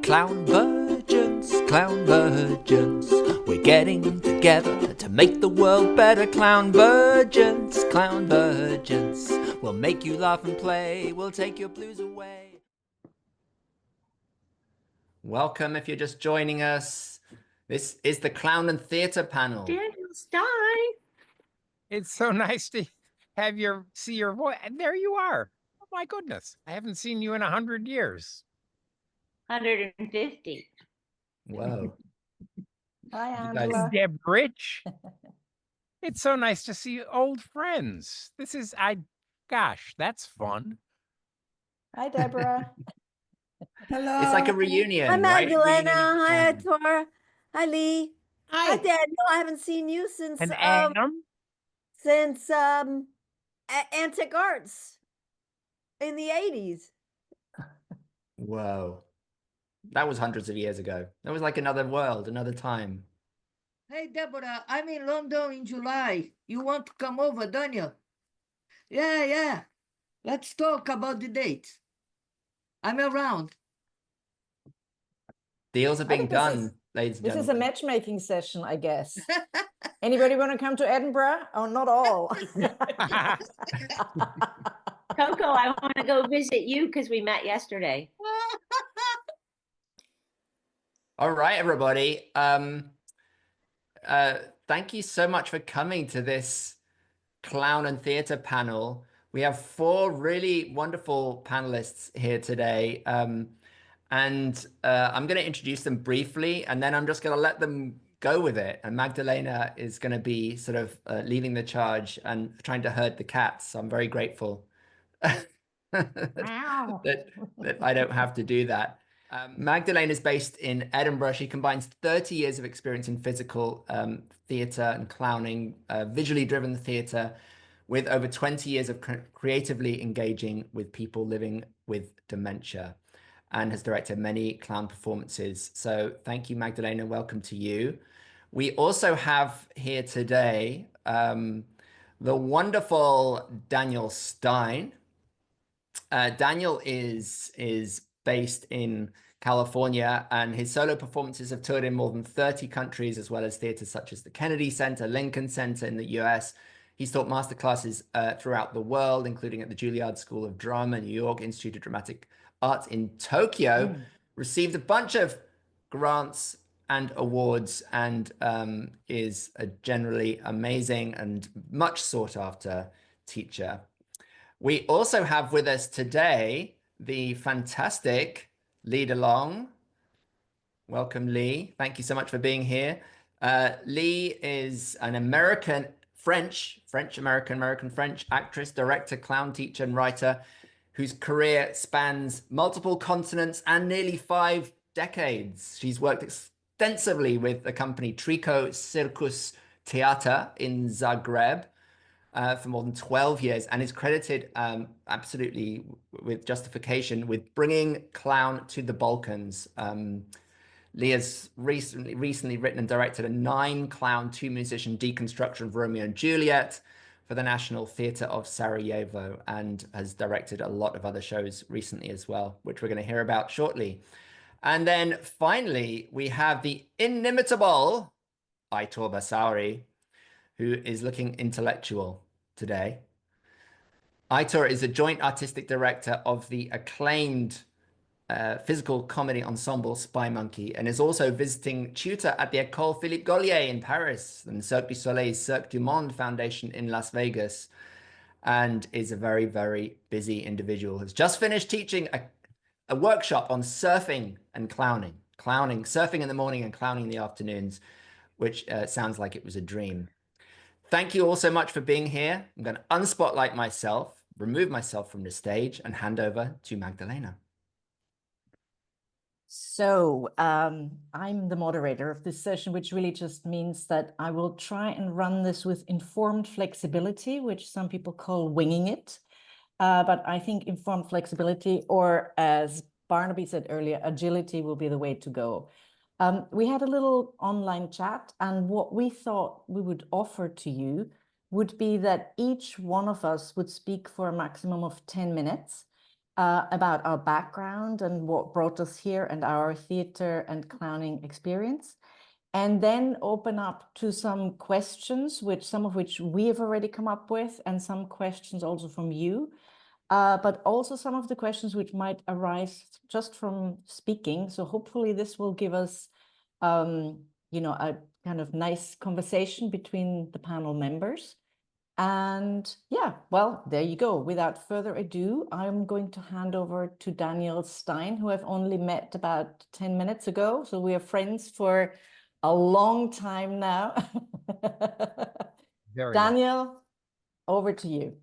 clown virgins, clown virgins. We're getting together to make the world better. Clown virgins, clown virgins. We'll make you laugh and play, we'll take your blues away. Welcome if you're just joining us. This is the Clown and Theatre panel. Daniel Stein. It's so nice to have see your voice. And there you are. Oh my goodness. I haven't seen you in 100 years. 150. Whoa. Hi, You guys- Angela. Deb Rich. It's so nice to see old friends. Gosh, that's fun. Hi, Deborah. Hello. It's like a reunion, Hi, right? Magdalena. Reunion. Hi, Aitor. Hi, Lee. Hi, Hi. Daniel. I haven't seen you since And Adam. Antique Arts in the 80s. Whoa. That was hundreds of years ago. That was like another world, another time. Hey, Deborah, I'm in London in July. You want to come over, don't you? Yeah. Let's talk about the date. I'm around. Deals are being think this done, ladies and This is a gentlemen. matchmaking session, I guess. Anybody want to come to Edinburgh? Oh, not all. Coco, I want to go visit you because we met yesterday. All right, everybody. Thank you so much for coming to this Clown and Theatre panel. We have 4 really wonderful panelists here today. I'm going to introduce them briefly, and then I'm just going to let them go with it. And Magdalena is going to be sort of leading the charge and trying to herd the cats. So I'm very grateful that I don't have to do that. Magdalena is based in Edinburgh. She combines 30 years of experience in physical theatre and clowning, visually driven theatre, with over 20 years of creatively engaging with people living with dementia, and has directed many clown performances. So thank you, Magdalena. Welcome to you. We also have here today the wonderful Daniel Stein. Daniel is based in California, and his solo performances have toured in more than 30 countries, as well as theaters such as the Kennedy Center, Lincoln Center in the US. He's taught masterclasses throughout the world, including at the Juilliard School of Drama, New York Institute of Dramatic Arts in Tokyo, received a bunch of grants and awards, and is a generally amazing and much sought after teacher. We also have with us today the fantastic Lee Delong. Welcome, Lee. Thank you so much for being here. Lee is an French actress, director, clown teacher, and writer whose career spans multiple continents and nearly 5 decades. She's worked extensively with the company Triko Cirkus Teatar in Zagreb for more than 12 years, and is credited absolutely with justification with bringing clown to the Balkans. Lee has recently written and directed a 9-clown, 2-musician deconstruction of Romeo and Juliet for the National Theatre of Sarajevo, and has directed a lot of other shows recently as well, which we're going to hear about shortly. And then finally, we have the inimitable Aitor Basauri, who is looking intellectual today. Aitor is a joint artistic director of the acclaimed physical comedy ensemble Spymonkey, and is also visiting tutor at the École Philippe Gaulier in Paris and Cirque du Soleil's Cirque du Monde Foundation in Las Vegas, and is a very, very busy individual. Has just finished teaching a workshop on surfing and clowning. Surfing in the morning and clowning in the afternoons, which sounds like it was a dream. Thank you all so much for being here. I'm going to unspotlight myself, remove myself from the stage, and hand over to Magdalena. So I'm the moderator of this session, which really just means that I will try and run this with informed flexibility, which some people call winging it. But I think informed flexibility, or as Barnaby said earlier, agility will be the way to go. We had a little online chat, and what we thought we would offer to you would be that each one of us would speak for a maximum of 10 minutes. about our background and what brought us here and our theater and clowning experience. And then open up to some questions, some of which we have already come up with, and some questions also from you, but also some of the questions which might arise just from speaking. So hopefully this will give us, you know, a kind of nice conversation between the panel members. And yeah, well, there you go. Without further ado, I'm going to hand over to Daniel Stein, who I've only met about 10 minutes ago. So we are friends for a long time now. Daniel, over to you.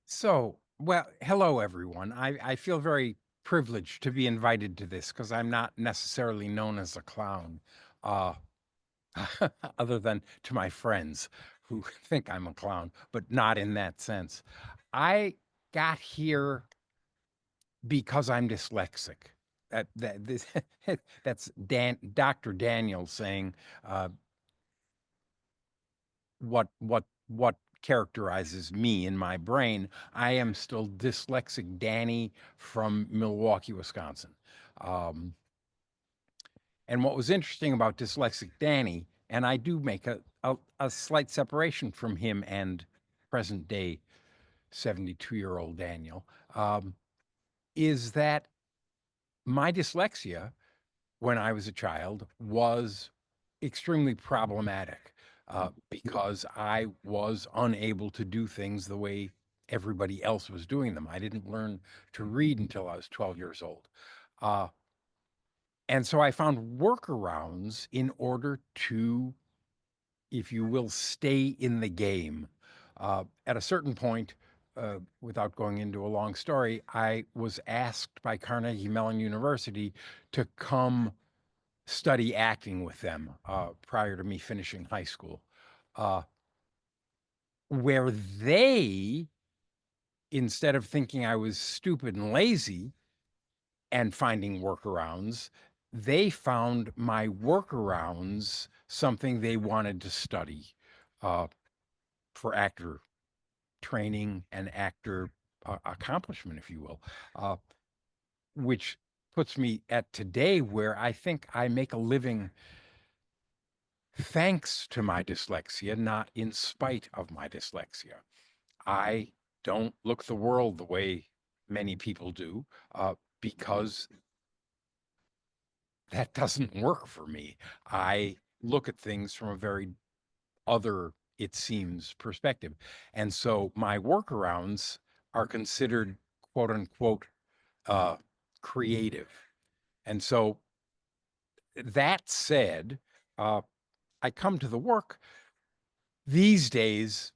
So, well, hello, everyone. I feel very privileged to be invited to this because I'm not necessarily known as a clown, other than to my friends who think I'm a clown, but not in that sense. I got here because I'm dyslexic. That's Dr. Daniel saying what characterizes me in my brain. I am still dyslexic Danny from Milwaukee, Wisconsin. And what was interesting about dyslexic Danny, and I do make a slight separation from him and present day 72-year-old Daniel, is that my dyslexia when I was a child was extremely problematic because I was unable to do things the way everybody else was doing them. I didn't learn to read until I was 12 years old. And so I found workarounds in order to, if you will, stay in the game. At a certain point, without going into a long story, I was asked by Carnegie Mellon University to come study acting with them prior to me finishing high school, where they, instead of thinking I was stupid and lazy and finding workarounds, they found my workarounds something they wanted to study for actor training and actor accomplishment, if you will, which puts me at today where I think I make a living thanks to my dyslexia, not in spite of my dyslexia. I don't look the world the way many people do because that doesn't work for me. I look at things from a very other, it seems, perspective. And so my workarounds are considered, quote unquote, creative. And so that said, I come to the work these days.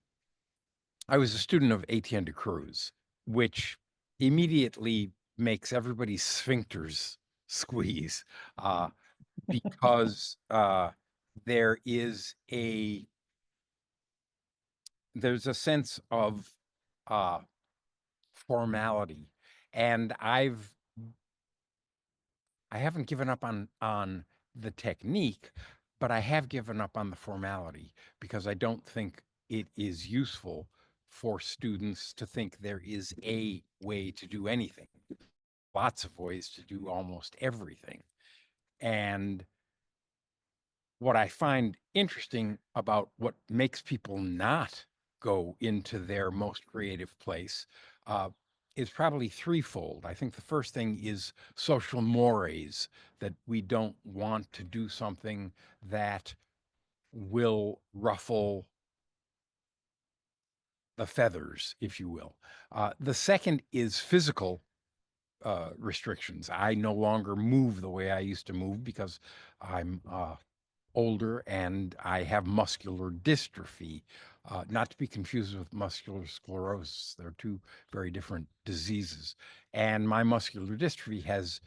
I was a student of Etienne de Cruz, which immediately makes everybody's sphincters squeeze because there's a sense of formality, and I haven't given up on the technique, but I have given up on the formality because I don't think it is useful for students to think there is a way to do anything. Lots of ways to do almost everything. And what I find interesting about what makes people not go into their most creative place is probably threefold. I think the first thing is social mores, that we don't want to do something that will ruffle the feathers, if you will. The second is physical restrictions. I no longer move the way I used to move because I'm older and I have muscular dystrophy, not to be confused with muscular sclerosis. They're two very different diseases. And my muscular dystrophy has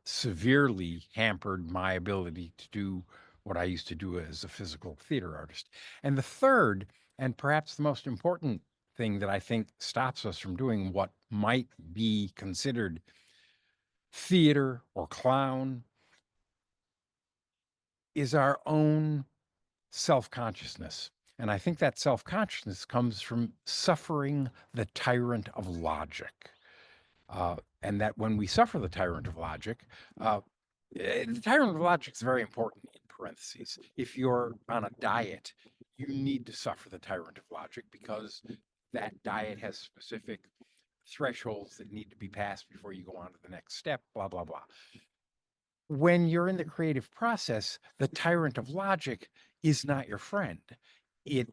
severely hampered my ability to do what I used to do as a physical theater artist. And the third, and perhaps the most important thing that I think stops us from doing what might be considered theater or clown, is our own self-consciousness. And I think that self-consciousness comes from suffering the tyrant of logic. and that when we suffer the tyrant of logic, the tyrant of logic is very important in parentheses. If you're on a diet, you need to suffer the tyrant of logic because that diet has specific thresholds that need to be passed before you go on to the next step, blah, blah, blah. When you're in the creative process, the tyrant of logic is not your friend. It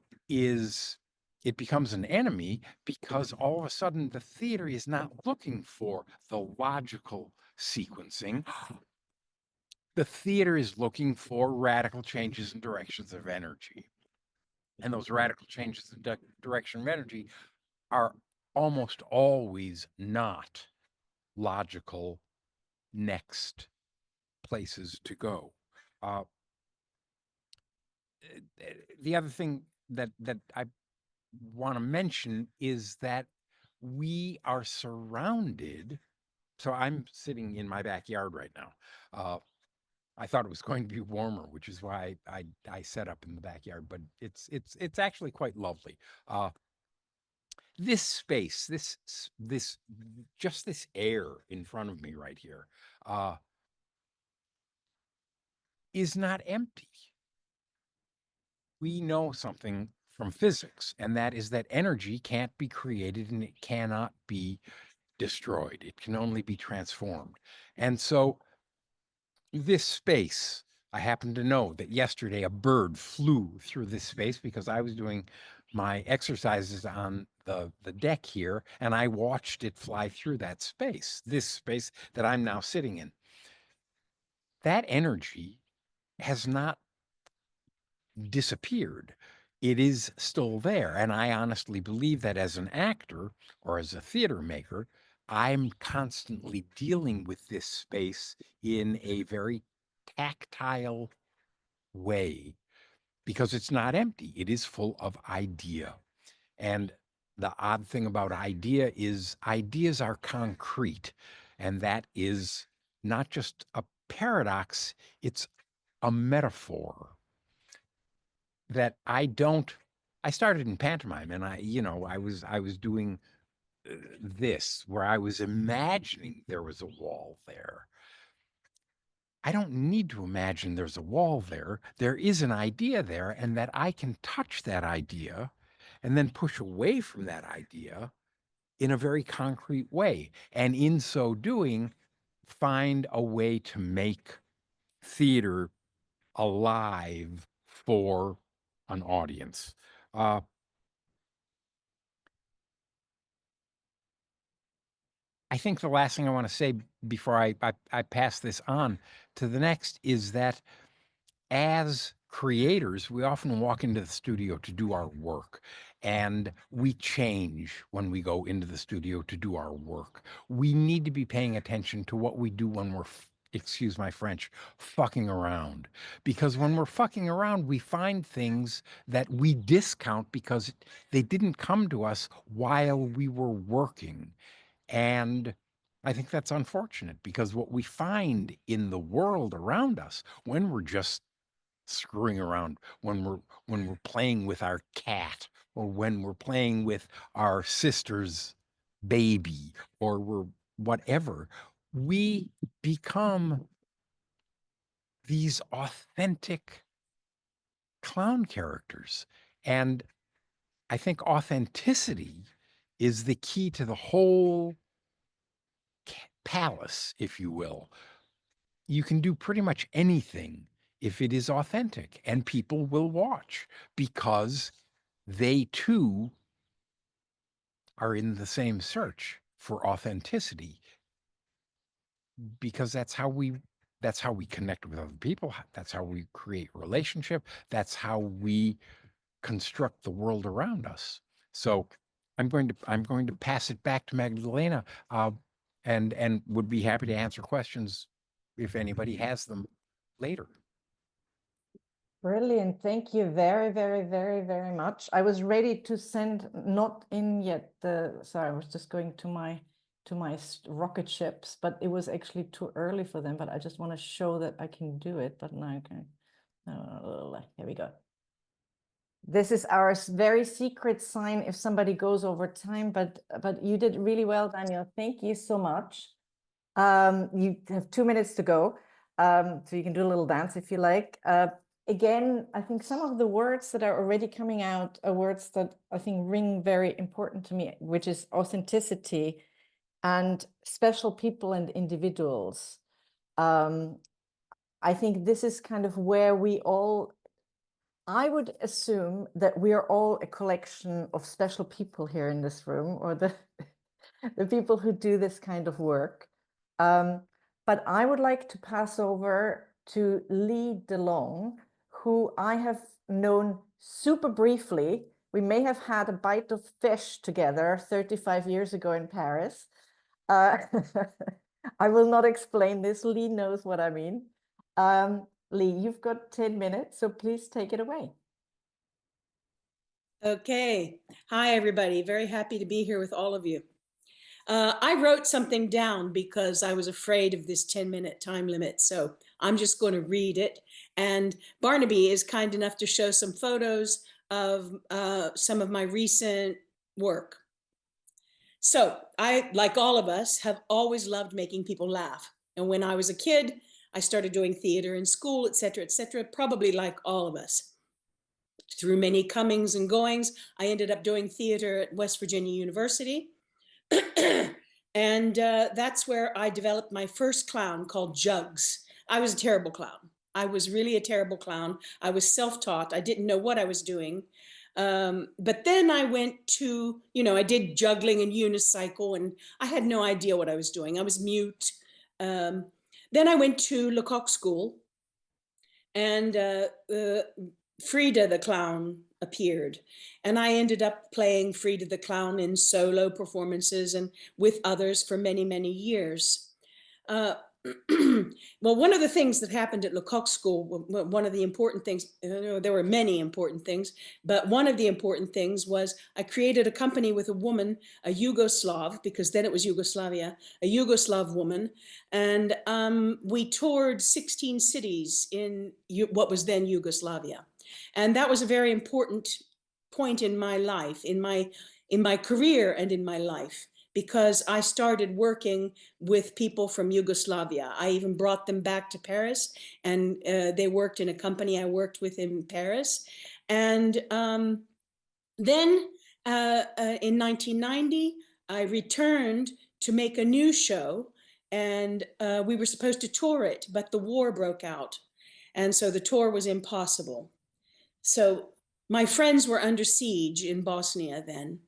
becomes an enemy because all of a sudden the theater is not looking for the logical sequencing. The theater is looking for radical changes in directions of energy. And those radical changes in direction of energy are almost always not logical next places to go. The other thing that I want to mention is that we are surrounded. So I'm sitting in my backyard right now. I thought it was going to be warmer, which is why I set up in the backyard, but it's actually quite lovely. This space, just this air in front of me right here, is not empty. We know something from physics, and that is that energy can't be created and it cannot be destroyed. It can only be transformed. And so this space, I happen to know that yesterday a bird flew through this space because I was doing my exercises on the deck here, and I watched it fly through that space, this space that I'm now sitting in. That energy has not disappeared. It is still there. And I honestly believe that as an actor or as a theater maker, I'm constantly dealing with this space in a very tactile way because it's not empty. It is full of idea. And the odd thing about idea is ideas are concrete. And that is not just a paradox, it's a metaphor that I started in pantomime and I was doing this where I was imagining there was a wall there. I don't need to imagine there's a wall there. There is an idea there, and that I can touch that idea and then push away from that idea in a very concrete way. And in so doing, find a way to make theater alive for an audience. I think the last thing I want to say before I pass this on to the next is that as creators, we often walk into the studio to do our work, and we change when we go into the studio to do our work. We need to be paying attention to what we do when we're, excuse my French, fucking around. Because when we're fucking around, we find things that we discount because they didn't come to us while we were working. And I think that's unfortunate because what we find in the world around us when we're just screwing around, when we're playing with our cat, or when we're playing with our sister's baby, or we're whatever, we become these authentic clown characters. And I think authenticity is the key to the whole palace, if you will. You can do pretty much anything if it is authentic, and people will watch because they too are in the same search for authenticity, because that's how we connect with other people. That's how we create relationship. That's how we construct the world around us. So I'm going to pass it back to Magdalena, and would be happy to answer questions if anybody has them later. Brilliant. Thank you very, very, very, very much. I was ready to send, not in yet sorry, I was just going to my rocket ships, but it was actually too early for them, but I just want to show that I can do it, but now I can, here we go. This is our very secret sign if somebody goes over time, but you did really well, Daniel. Thank you so much. You have 2 minutes to go, so you can do a little dance if you like. Again, I think some of the words that are already coming out are words that I think ring very important to me, which is authenticity and special people and individuals. I think this is kind of where we all, I would assume that we are all a collection of special people here in this room, or the people who do this kind of work. But I would like to pass over to Lee Delong, who I have known super briefly. We may have had a bite of fish together 35 years ago in Paris. I will not explain this. Lee knows what I mean. Lee, you've got 10 minutes, so please take it away. Okay. Hi, everybody. Very happy to be here with all of you. I wrote something down because I was afraid of this 10-minute time limit, so I'm just going to read it. And Barnaby is kind enough to show some photos of some of my recent work. So I, like all of us, have always loved making people laugh. And when I was a kid, I started doing theater in school, et cetera, probably like all of us. Through many comings and goings, I ended up doing theater at West Virginia University. And that's where I developed my first clown called Jugs. I was a terrible clown. I was really a terrible clown. I was self-taught. I didn't know what I was doing. But then I went to, I did juggling and unicycle, and I had no idea what I was doing. I was mute. Then I went to Lecoq School, and Frida the Clown appeared. And I ended up playing Frida the Clown in solo performances and with others for many, many years. Well, one of the things that happened at Lecoq School, one of the important things, there were many important things, but one of the important things was I created a company with a woman, a Yugoslav, because then it was Yugoslavia, a Yugoslav woman, and we toured 16 cities in what was then Yugoslavia. And that was a very important point in my life, in my career and in my life, because I started working with people from Yugoslavia. I even brought them back to Paris, and they worked in a company I worked with in Paris. And then in 1990, I returned to make a new show, and we were supposed to tour it, but the war broke out. And so the tour was impossible. So my friends were under siege in Bosnia then.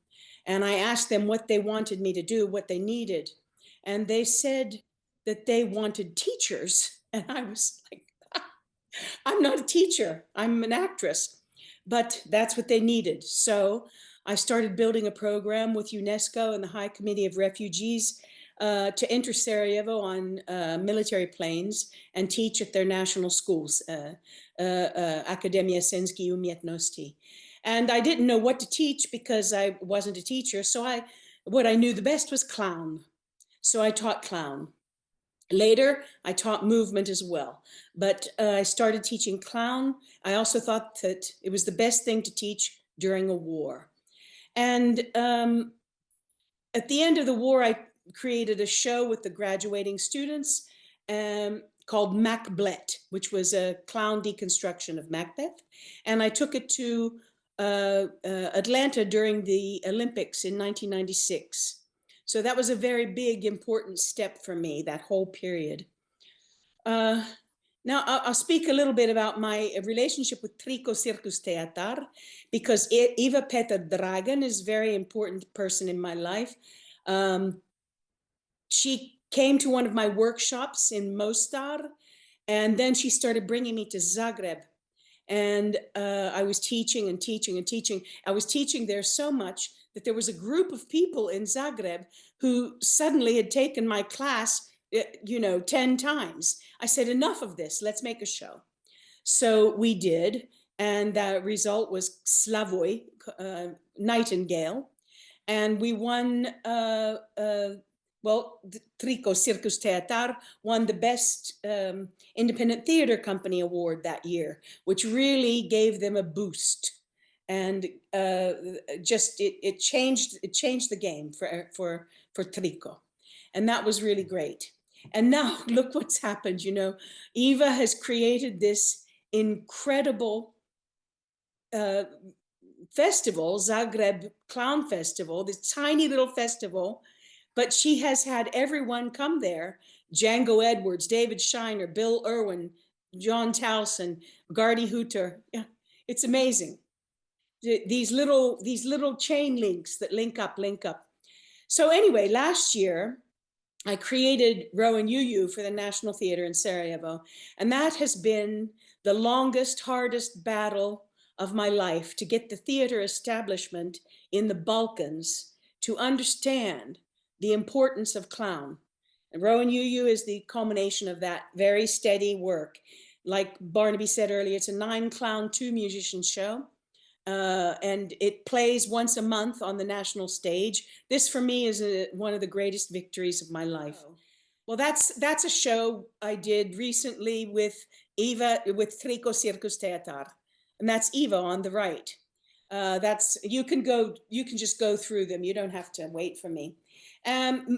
And I asked them what they wanted me to do, what they needed. And they said that they wanted teachers. And I was like, I'm not a teacher, I'm an actress. But that's what they needed. So I started building a program with UNESCO and the High Committee of Refugees to enter Sarajevo on military planes and teach at their national schools, Akademia Senski Umjetnosti. And I didn't know what to teach because I wasn't a teacher. So what I knew the best was clown. So I taught clown. Later, I taught movement as well. But I started teaching clown. I also thought that it was the best thing to teach during a war. And at the end of the war, I created a show with the graduating students called Macbeth, which was a clown deconstruction of Macbeth. And I took it to Atlanta during the Olympics in 1996. So that was a very big, important step for me, that whole period. Now I'll speak a little bit about my relationship with Triko Cirkus Teatar, because Eva Peter Dragan is a very important person in my life. She came to one of my workshops in Mostar, and then she started bringing me to Zagreb. And I was teaching and teaching and teaching. I was teaching there so much that there was a group of people in Zagreb who suddenly had taken my class, 10 times. I said, enough of this, let's make a show. So we did, and the result was Slavoj, Nightingale. And we won, Triko Cirkus Teatar won the best independent theater company award that year, which really gave them a boost. and just it changed the game for Triko, and that was really great. And now look what's happened. You know, Eva has created this incredible festival, Zagreb Clown Festival, this tiny little festival, but she has had everyone come there. Django Edwards, David Shiner, Bill Irwin, John Towson, Gardy Hooter. Yeah, it's amazing. These little chain links that link up. So anyway, last year, I created Romeo and Juliet for the National Theatre in Sarajevo, and that has been the longest, hardest battle of my life, to get the theater establishment in the Balkans to understand the importance of clown. And Romeo and Juliet is the culmination of that very steady work. Like Barnaby said earlier, it's a 9-clown, 2-musician show. And it plays once a month on the national stage. This for me is one of the greatest victories of my life. Well, that's a show I did recently with Eva, with Triko Cirkus Teatar. And that's Eva on the right. You can just go through them. You don't have to wait for me.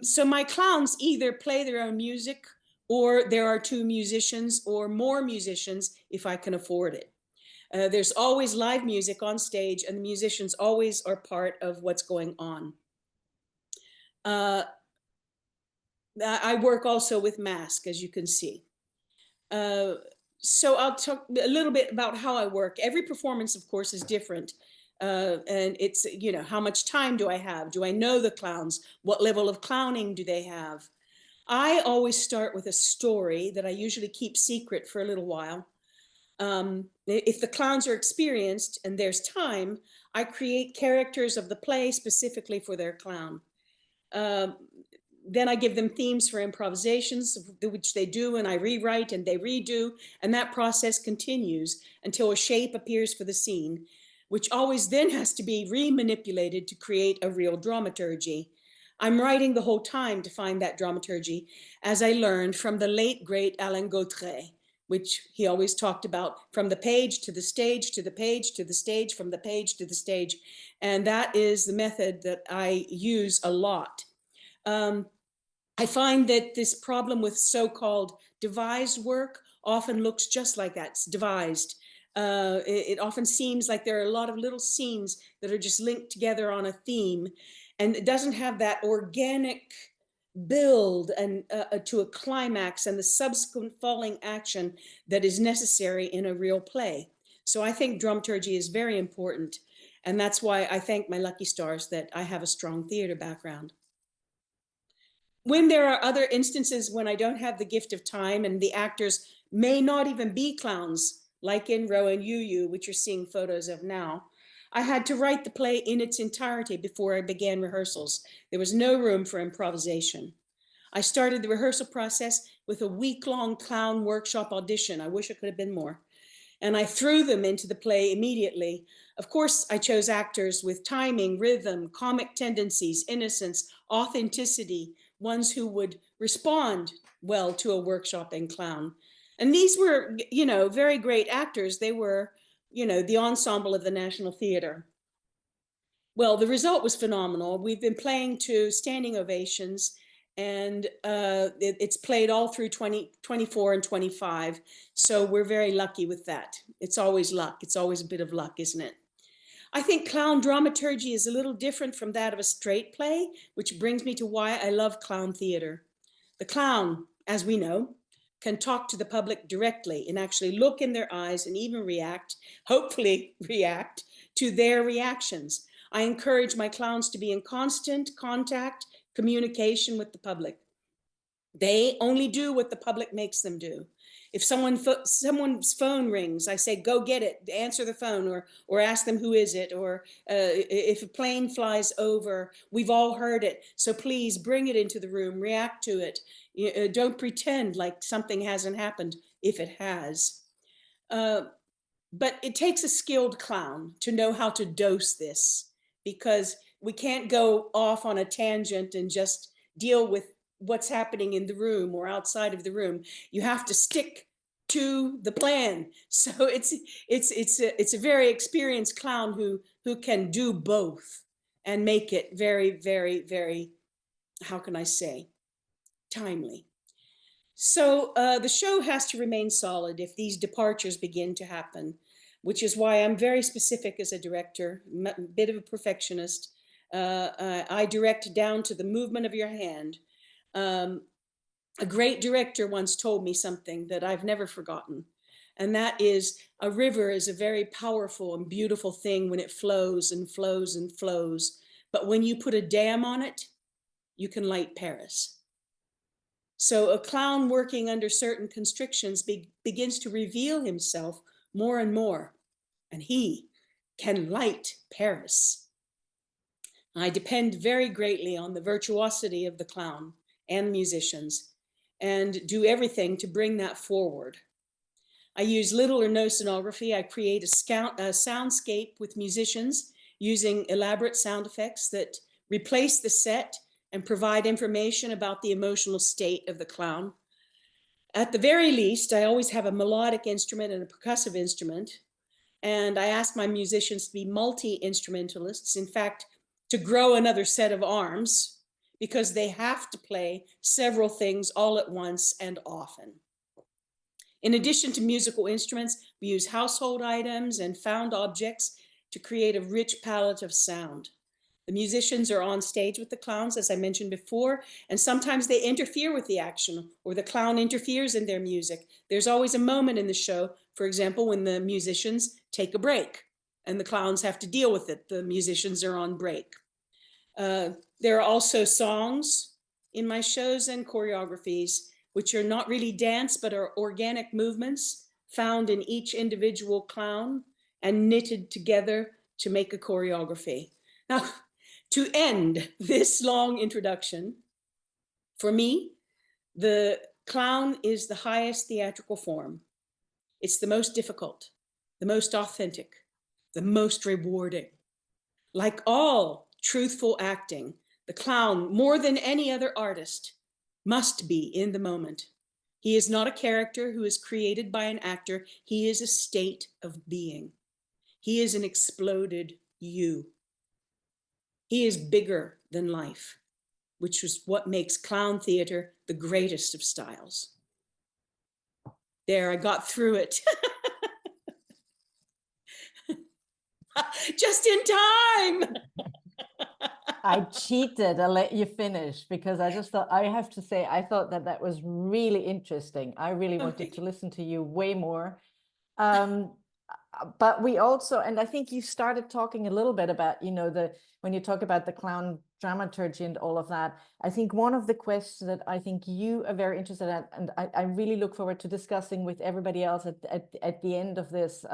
So my clowns either play their own music, or there are 2 musicians or more musicians if I can afford it. There's always live music on stage, and the musicians always are part of what's going on. I work also with mask, as you can see. So I'll talk a little bit about how I work. Every performance, of course, is different. And it's, you know, how much time do I have? Do I know the clowns? What level of clowning do they have? I always start with a story that I usually keep secret for a little while. If the clowns are experienced and there's time, I create characters of the play specifically for their clown. Then I give them themes for improvisations, which they do, and I rewrite and they redo, and that process continues until a shape appears for the scene, which always then has to be remanipulated to create a real dramaturgy. I'm writing the whole time to find that dramaturgy, as I learned from the late, great Alain Gautret, which he always talked about, from the page to the stage, to the page, to the stage, from the page to the stage. And that is the method that I use a lot. I find that this problem with so-called devised work often looks just like that. It's devised. It often seems like there are a lot of little scenes that are just linked together on a theme, and it doesn't have that organic build and to a climax and the subsequent falling action that is necessary in a real play. So I think dramaturgy is very important, and that's why I thank my lucky stars that I have a strong theater background. When there are other instances when I don't have the gift of time and the actors may not even be clowns, like in Romeo and Juliet, which you're seeing photos of now, I had to write the play in its entirety before I began rehearsals. There was no room for improvisation. I started the rehearsal process with a week-long clown workshop audition. I wish it could have been more. And I threw them into the play immediately. Of course, I chose actors with timing, rhythm, comic tendencies, innocence, authenticity, ones who would respond well to a workshop in clown. And these were, you know, very great actors. They were, you know, the ensemble of the National Theatre. Well, the result was phenomenal. We've been playing to standing ovations, and it's played all through 2024 and 25. So we're very lucky with that. It's always luck. It's always a bit of luck, isn't it? I think clown dramaturgy is a little different from that of a straight play, which brings me to why I love clown theater. The clown, as we know, can talk to the public directly and actually look in their eyes and even react, hopefully react, to their reactions. I encourage my clowns to be in constant contact, communication with the public. They only do what the public makes them do. If someone's phone rings, I say, go get it, answer the phone, or ask them who is it, or if a plane flies over, we've all heard it, so please bring it into the room, react to it. Don't pretend like something hasn't happened if it has. But it takes a skilled clown to know how to dose this, because we can't go off on a tangent and just deal with what's happening in the room or outside of the room. You have to stick to the plan. So it's a very experienced clown who can do both and make it very, very, very, how can I say, timely. So the show has to remain solid if these departures begin to happen, which is why I'm very specific as a director, a bit of a perfectionist. I direct down to the movement of your hand. A great director once told me something that I've never forgotten, and that is a river is a very powerful and beautiful thing when it flows and flows and flows. But when you put a dam on it, you can light Paris. So a clown working under certain constrictions begins to reveal himself more and more, and he can light Paris. I depend very greatly on the virtuosity of the clown and musicians, and do everything to bring that forward. I use little or no scenography. I create a soundscape with musicians using elaborate sound effects that replace the set and provide information about the emotional state of the clown. At the very least, I always have a melodic instrument and a percussive instrument, and I ask my musicians to be multi-instrumentalists, in fact, to grow another set of arms, because they have to play several things all at once and often. In addition to musical instruments, we use household items and found objects to create a rich palette of sound. The musicians are on stage with the clowns, as I mentioned before, and sometimes they interfere with the action, or the clown interferes in their music. There's always a moment in the show, for example, when the musicians take a break and the clowns have to deal with it. The musicians are on break. There are also songs in my shows and choreographies, which are not really dance, but are organic movements found in each individual clown and knitted together to make a choreography. Now, to end this long introduction, for me, the clown is the highest theatrical form. It's the most difficult, the most authentic, the most rewarding. Like all truthful acting, the clown, more than any other artist, must be in the moment. He is not a character who is created by an actor. He is a state of being. He is an exploded you. He is bigger than life, which is what makes clown theater the greatest of styles. There, I got through it. Just in time. I cheated. I let you finish because I just thought, I have to say, I thought that that was really interesting. I really wanted to listen to you way more. But we also, and I think you started talking a little bit about, you know, when you talk about the clown dramaturgy and all of that, I think one of the questions that I think you are very interested in, and I really look forward to discussing with everybody else at the end of this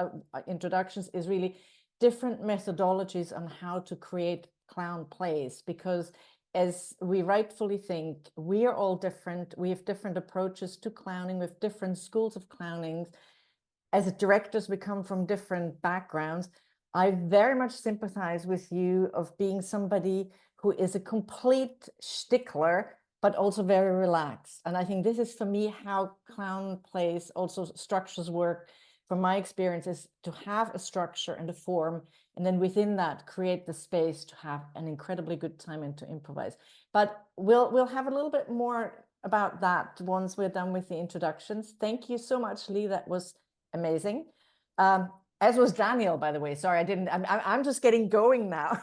introductions, is really different methodologies on how to create clown plays, because as we rightfully think, we are all different. We have different approaches to clowning. We have different schools of clowning. As directors, we come from different backgrounds. I very much sympathize with you of being somebody who is a complete stickler, but also very relaxed. And I think this is, for me, how clown plays, also structures work. From my experience, is to have a structure and a form, and then within that create the space to have an incredibly good time and to improvise. But we'll have a little bit more about that once we're done with the introductions. Thank you so much, Lee. That was amazing. As was Daniel, by the way. Sorry, I'm just getting going now.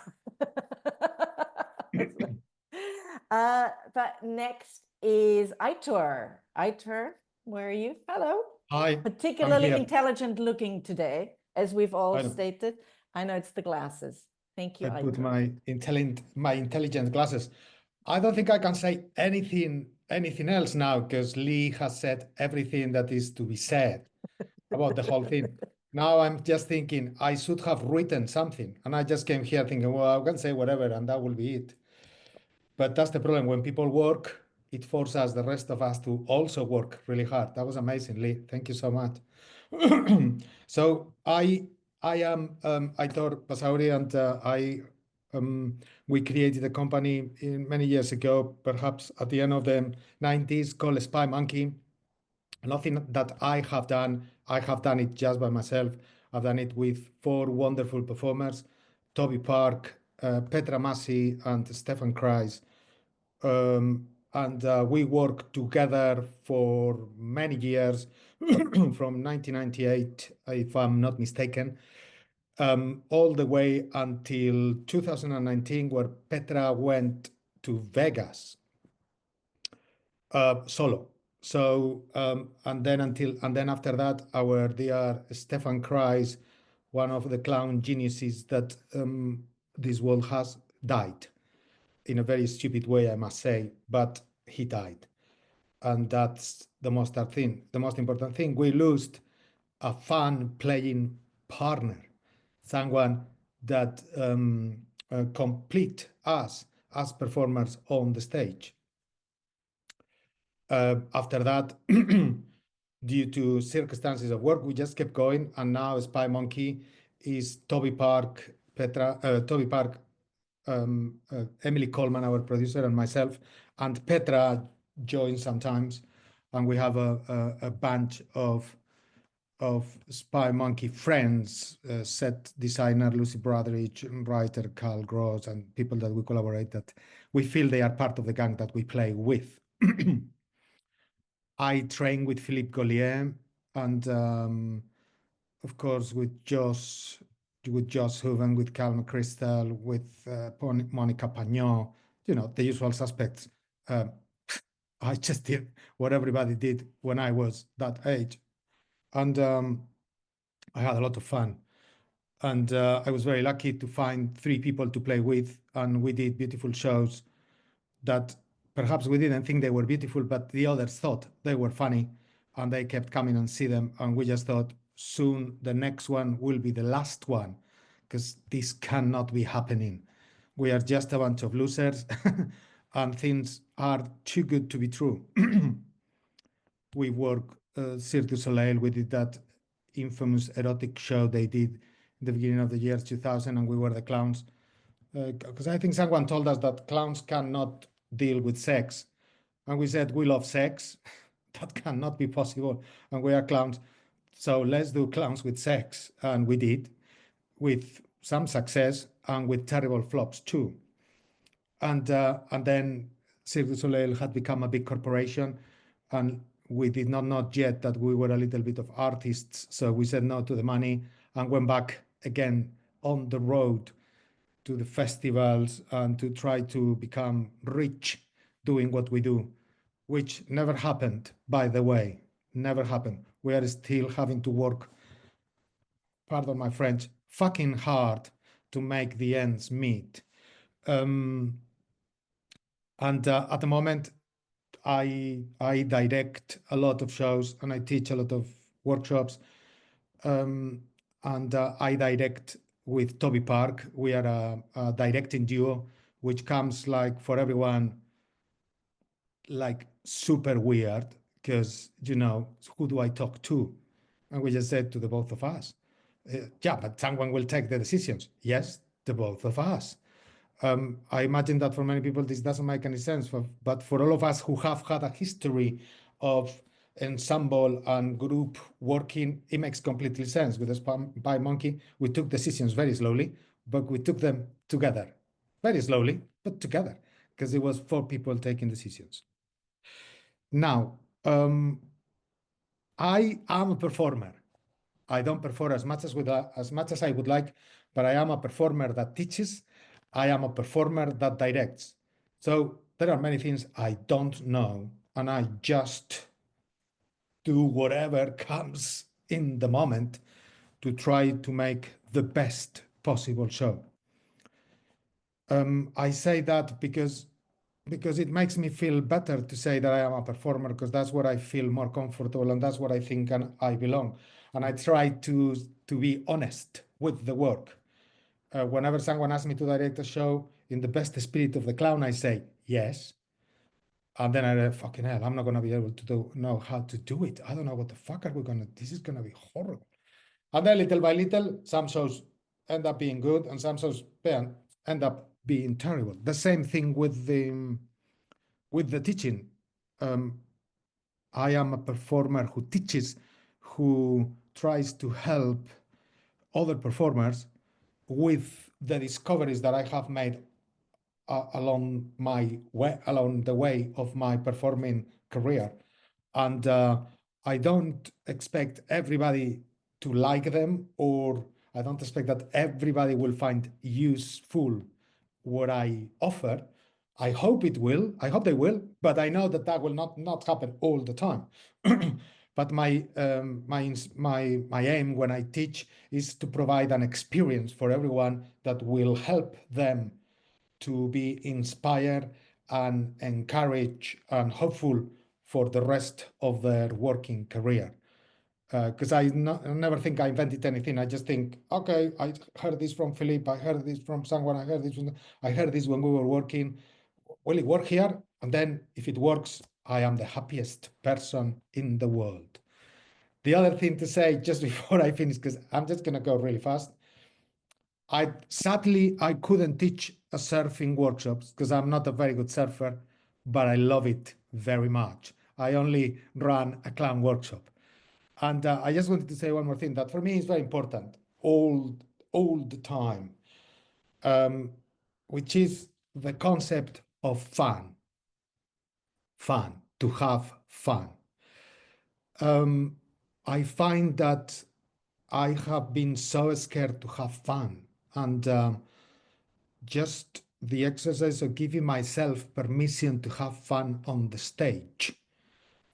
But next is Aitor. Aitor, where are you? Hello. Hi. Particularly intelligent looking today, as we've all stated. I know it's the glasses. Thank you. I put my intelligent glasses. I don't think I can say anything else now, because Lee has said everything that is to be said about the whole thing. Now I'm just thinking I should have written something, and I just came here thinking, well, I can say whatever and that will be it. But that's the problem. When people work, it forces the rest of us to also work really hard. That was amazing, Lee. Thank you so much. So I am Aitor Basauri, and we created a company many years ago, perhaps at the end of the 90s, called Spymonkey. Nothing that I have done it just by myself. I've done it with 4 wonderful performers, Toby Park, Petra Massi, and Stefan Kreis. And we worked together for many years, from 1998, if I'm not mistaken, all the way until 2019, where Petra went to Vegas solo. So and then after that, our dear Stefan Kreis, one of the clown geniuses that this world has, died in a very stupid way, I must say, but he died. And that's the most important thing. We lost a fun playing partner, someone that complete us as performers on the stage. After that, due to circumstances of work, we just kept going, and now Spymonkey is Toby Park, Emily Coleman, our producer, and myself, and Petra joins sometimes, and we have a bunch of Spymonkey friends, set designer Lucy Brotheridge, writer Carl Gross, and people that we collaborate, that we feel they are part of the gang that we play with. I train with Philippe Gaulier, and of course with Josh Hooven, with Cal McChrystal, with Monica Pagnon, the usual suspects. I just did what everybody did when I was that age. And I had a lot of fun. And I was very lucky to find 3 people to play with, and we did beautiful shows that perhaps we didn't think they were beautiful, but the others thought they were funny, and they kept coming and see them. And we just thought, soon the next one will be the last one, because this cannot be happening. We are just a bunch of losers, and things are too good to be true. We work Cirque du Soleil. We did that infamous erotic show they did in the beginning of the year 2000, and we were the clowns. Because I think someone told us that clowns cannot deal with sex. And we said, we love sex. That cannot be possible. And we are clowns. So let's do clowns with sex. And we did, with some success and with terrible flops too. And then Cirque du Soleil had become a big corporation, and we did not know yet that we were a little bit of artists. So we said no to the money and went back again on the road to the festivals and to try to become rich doing what we do, which never happened, by the way, never happened. We are still having to work, pardon my French, fucking hard to make the ends meet. And at the moment, I direct a lot of shows, and I teach a lot of workshops, and I direct with Toby Park. We are a directing duo, which comes like for everyone like super weird, because who do I talk to? And we just said to the both of us, yeah, but someone will take the decisions. Yes, the both of us. I imagine that for many people this doesn't make any sense, but for all of us who have had a history of ensemble and group working, it makes completely sense. With the Spymonkey, we took decisions very slowly, but we took them together, very slowly, but together, because it was 4 people taking decisions. Now, I am a performer. I don't perform as much as I would like, but I am a performer that teaches. I am a performer that directs. So there are many things I don't know, and I just do whatever comes in the moment to try to make the best possible show. I say that because it makes me feel better to say that I am a performer, because that's where I feel more comfortable, and that's what I think I belong. And I try to be honest with the work. Whenever someone asks me to direct a show in the best spirit of the clown, I say yes. And then I fucking hell, I'm not going to be able to know how to do it. I don't know what the fuck are we going to, this is going to be horrible. And then little by little, some shows end up being good, and some shows end up being terrible. The same thing with the teaching. I am a performer who teaches, who tries to help other performers with the discoveries that I have made along the way of my performing career. And I don't expect everybody to like them, or I don't expect that everybody will find useful what I offer. I hope it will. I hope they will, but I know that will not happen all the time. But my aim when I teach is to provide an experience for everyone that will help them to be inspired and encouraged and hopeful for the rest of their working career. Because I never think I invented anything. I just think, okay, I heard this from Philippe, I heard this from someone, I heard this when we were working. Will it work here? And then if it works, I am the happiest person in the world. The other thing to say just before I finish, because I'm just going to go really fast. Sadly, I couldn't teach a surfing workshops because I'm not a very good surfer, but I love it very much. I only run a clown workshop. And I just wanted to say one more thing that for me is very important all the time, which is the concept of fun, to have fun. I find that I have been so scared to have fun, and just the exercise of giving myself permission to have fun on the stage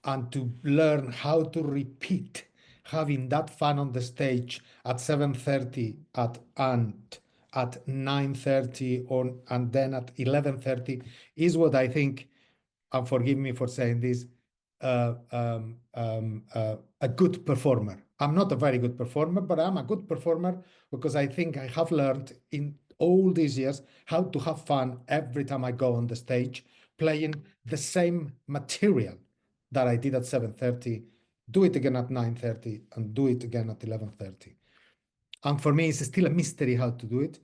and to learn how to repeat having that fun on the stage at 7:30 and at 9:30 and then at 11:30 is what I think, and forgive me for saying this, a good performer. I'm not a very good performer, but I'm a good performer because I think I have learned in all these years how to have fun every time I go on the stage, playing the same material that I did at 7:30, do it again at 9:30, and do it again at 11:30. And for me, it's still a mystery how to do it.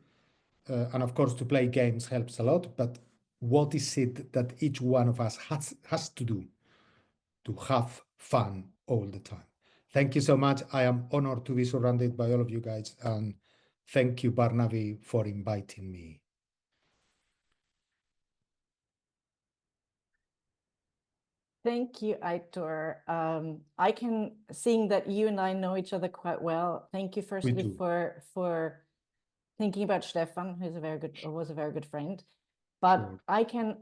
And of course, to play games helps a lot, but what is it that each one of us has to do to have fun all the time? Thank you so much. I am honored to be surrounded by all of you guys, and thank you, Barnaby, for inviting me. Thank you, Aitor. I can, seeing that you and I know each other quite well. Thank you firstly for thinking about Stefan, who's was a very good friend. But sure.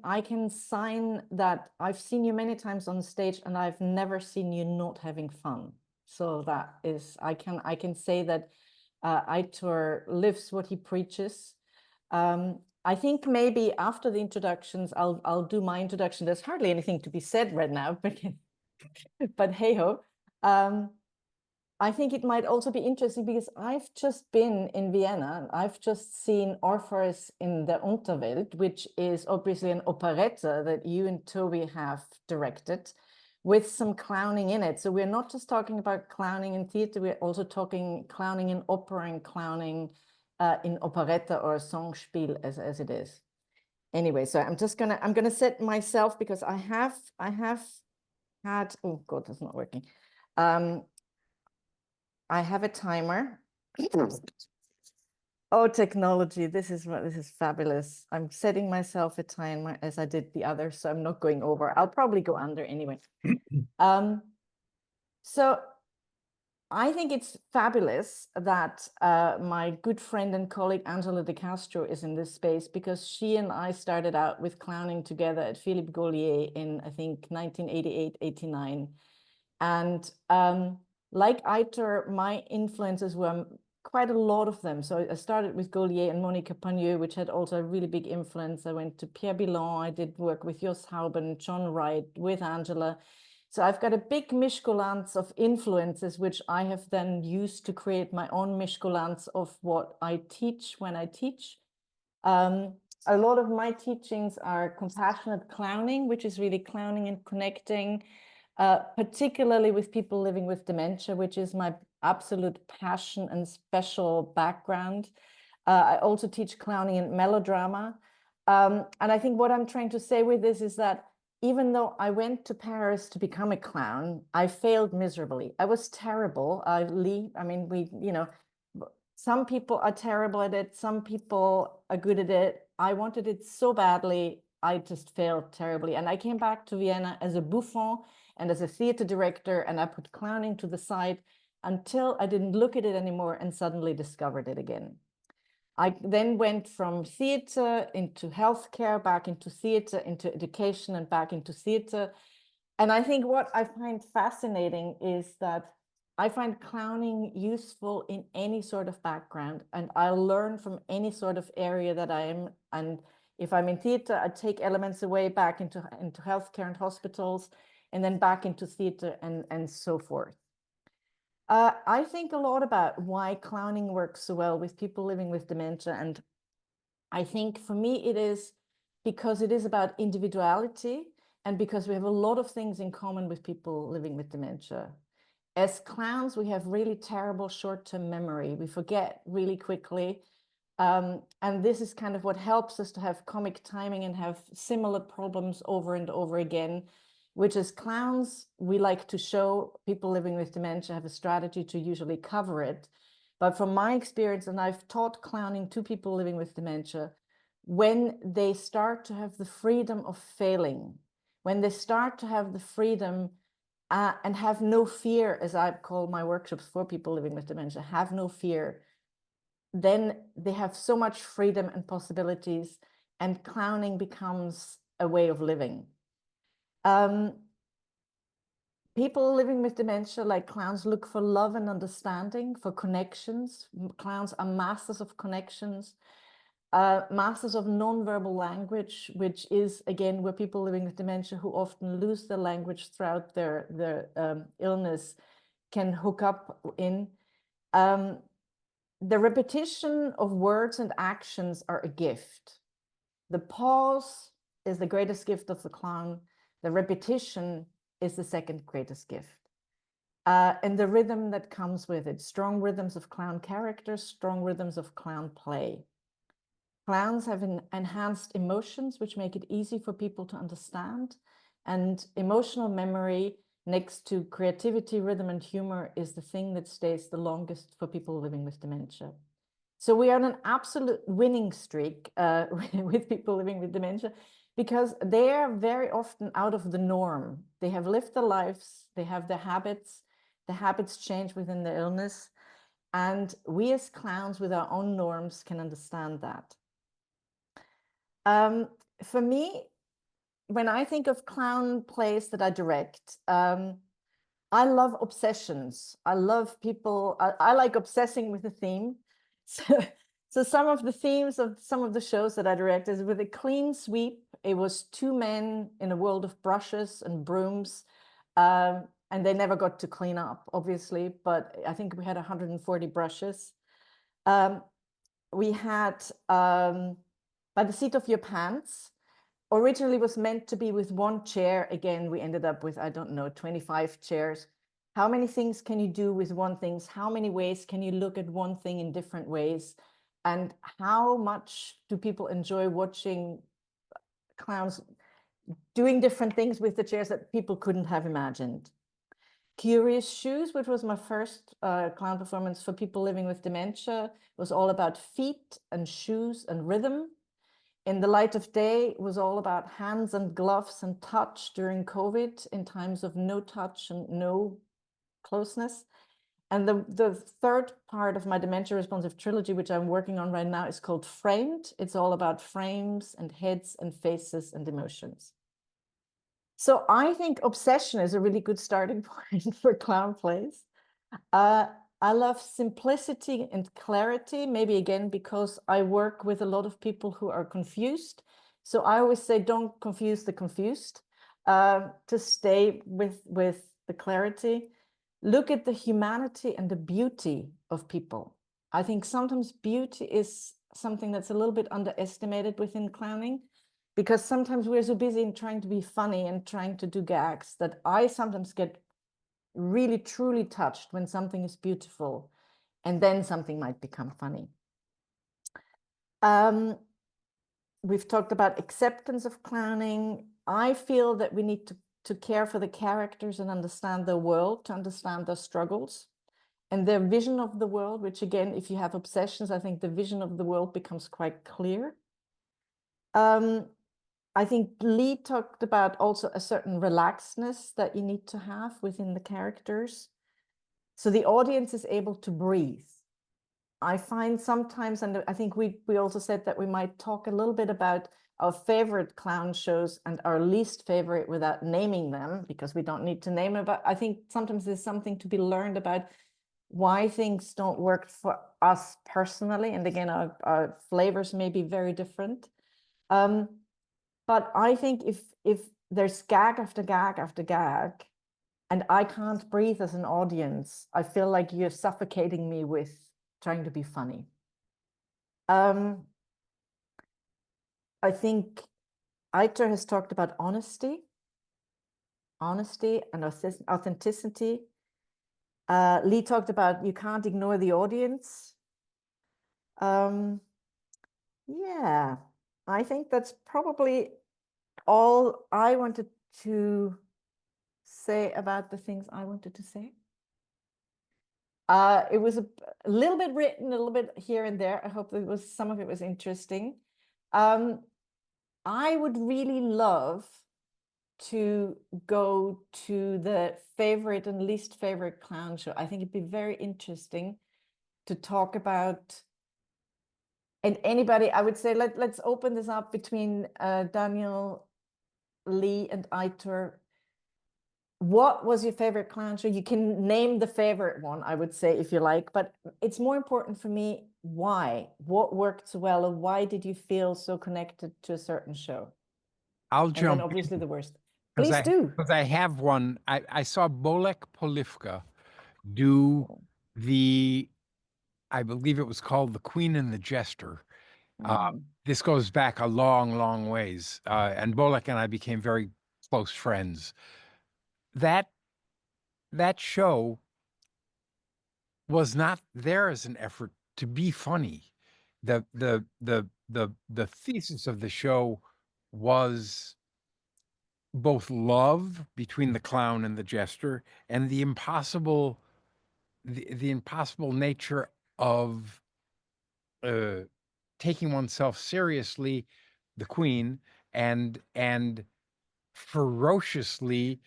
I can sign that I've seen you many times on stage, and I've never seen you not having fun. So that is, I can say that Aitor lives what he preaches. I think maybe after the introductions, I'll do my introduction. There's hardly anything to be said right now, but hey ho. I think it might also be interesting because I've just been in Vienna. I've just seen Orpheus in the Unterwelt, which is obviously an operetta that you and Toby have directed, with some clowning in it. So we're not just talking about clowning in theater, we're also talking clowning in opera and clowning in operetta or Songspiel as it is. Anyway, so I'm gonna set myself, because I have had, oh God, that's not working. I have a timer. Oh, technology, this is fabulous. I'm setting myself a timer as I did the others, so I'm not going over. I'll probably go under anyway. So I think it's fabulous that my good friend and colleague Angela De Castro is in this space, because she and I started out with clowning together at Philippe Gaulier in, I think, 1988, 89. And like Aitor, my influences were quite a lot of them. So I started with Gaulier and Monica Pagneux, which had also a really big influence. I went to Pierre Bilon. I did work with Jos Hauben, John Wright, with Angela. So I've got a big mishkolance of influences, which I have then used to create my own mishkolance of what I teach when I teach. A lot of my teachings are compassionate clowning, which is really clowning and connecting, particularly with people living with dementia, which is my absolute passion and special background. I also teach clowning and melodrama. And I think what I'm trying to say with this is that even though I went to Paris to become a clown, I failed miserably. I was terrible. I mean, some people are terrible at it. Some people are good at it. I wanted it so badly. I just failed terribly. And I came back to Vienna as a bouffon and as a theater director, and I put clowning to the side until I didn't look at it anymore and suddenly discovered it again. I then went from theater into healthcare, back into theater, into education, and back into theater. And I think what I find fascinating is that I find clowning useful in any sort of background, and I learn from any sort of area that I am. And if I'm in theater, I take elements away back into healthcare and hospitals, and then back into theater and so forth. I think a lot about why clowning works so well with people living with dementia. And I think for me, it is because it is about individuality and because we have a lot of things in common with people living with dementia. As clowns, we have really terrible short-term memory. We forget really quickly. And this is kind of what helps us to have comic timing and have similar problems over and over again, which as clowns, we like to show people living with dementia have a strategy to usually cover it. But from my experience, and I've taught clowning to people living with dementia, when they start to have the freedom of failing, when they start to have the freedom and have no fear, as I call my workshops for people living with dementia, have no fear, then they have so much freedom and possibilities, and clowning becomes a way of living. People living with dementia, like clowns, look for love and understanding, for connections. Clowns are masters of connections, masters of nonverbal language, which is, again, where people living with dementia who often lose their language throughout their illness can hook up in. The repetition of words and actions are a gift. The pause is the greatest gift of the clown. The repetition is the second greatest gift. And the rhythm that comes with it, strong rhythms of clown characters, strong rhythms of clown play. Clowns have enhanced emotions, which make it easy for people to understand. And emotional memory next to creativity, rhythm, and humor is the thing that stays the longest for people living with dementia. So we are on an absolute winning streak with people living with dementia, because they are very often out of the norm. They have lived their lives, they have their habits, the habits change within the illness, and we as clowns with our own norms can understand that. For me, when I think of clown plays that I direct, I love obsessions. I love people, I like obsessing with a theme. So some of the themes of some of the shows that I direct is with a clean sweep. It was two men in a world of brushes and brooms, and they never got to clean up, obviously, but I think we had 140 brushes. We had By the Seat of Your Pants. Originally was meant to be with one chair. Again, we ended up with, I don't know, 25 chairs. How many things can you do with one thing? How many ways can you look at one thing in different ways? And how much do people enjoy watching clowns doing different things with the chairs that people couldn't have imagined? Curious Shoes, which was my first clown performance for people living with dementia, was all about feet and shoes and rhythm. In the Light of Day was all about hands and gloves and touch during COVID in times of no touch and no closeness. And the third part of my dementia responsive trilogy, which I'm working on right now, is called Framed. It's all about frames and heads and faces and emotions. So I think obsession is a really good starting point for clown plays. I love simplicity and clarity, maybe again, because I work with a lot of people who are confused. So I always say, don't confuse the confused, to stay with the clarity. Look at the humanity and the beauty of people. I think sometimes beauty is something that's a little bit underestimated within clowning, because sometimes we're so busy in trying to be funny and trying to do gags that I sometimes get really truly touched when something is beautiful, and then something might become funny. We've talked about acceptance of clowning. I feel that we need to care for the characters and understand their world, to understand their struggles and their vision of the world, which again, if you have obsessions, I think the vision of the world becomes quite clear. I think Lee talked about also a certain relaxedness that you need to have within the characters. So the audience is able to breathe. I find sometimes, and I think we also said that we might talk a little bit about our favorite clown shows and our least favorite without naming them, because we don't need to name it. But I think sometimes there's something to be learned about why things don't work for us personally. And again, our flavors may be very different. But I think if there's gag after gag after gag, and I can't breathe as an audience, I feel like you're suffocating me with trying to be funny. I think Aitor has talked about honesty and authenticity. Lee talked about you can't ignore the audience. Yeah, I think that's probably all I wanted to say about the things I wanted to say. It was a little bit written, a little bit here and there. I hope some of it was interesting. I would really love to go to the favorite and least favorite clown show. I think it'd be very interesting to talk about. And anybody, I would say, let's open this up between Daniel, Lee, and Aitor. What was your favorite clown show? You can name the favorite one, I would say, if you like, but it's more important for me, why? What worked so well, and why did you feel so connected to a certain show? I'll And jump then obviously the worst. Because Please do. Because I have one. I saw Bolek Polivka do I believe it was called The Queen and the Jester. This goes back a long, long ways. And Bolek and I became very close friends. That show was not there as an effort to be funny. The thesis of the show was both love between the clown and the jester, and the impossible nature of taking oneself seriously, the queen, and ferociously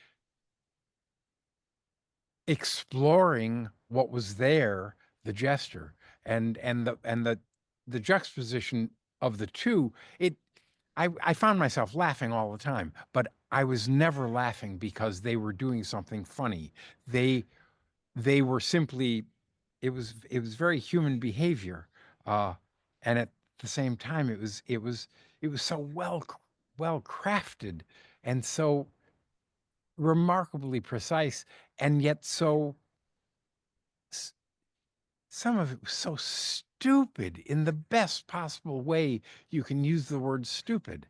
exploring what was there, the jester, and the juxtaposition of the two. I found myself laughing all the time, but I was never laughing because they were doing something funny. They were simply, it was very human behavior, and at the same time, it was so well crafted and so remarkably precise, and yet some of it was so stupid in the best possible way you can use the word stupid.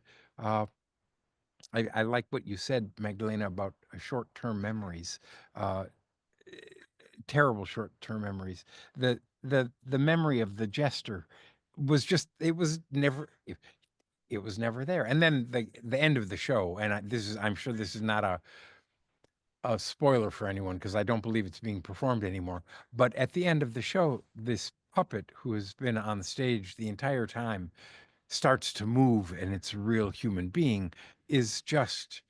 I like what you said, Magdalena, about short-term memories, terrible short-term memories. The memory of the jester was just, it was never there. And then the end of the show, and I'm sure this is not a spoiler for anyone, because I don't believe it's being performed anymore. But at the end of the show, this puppet who has been on stage the entire time starts to move, and it's a real human being, is just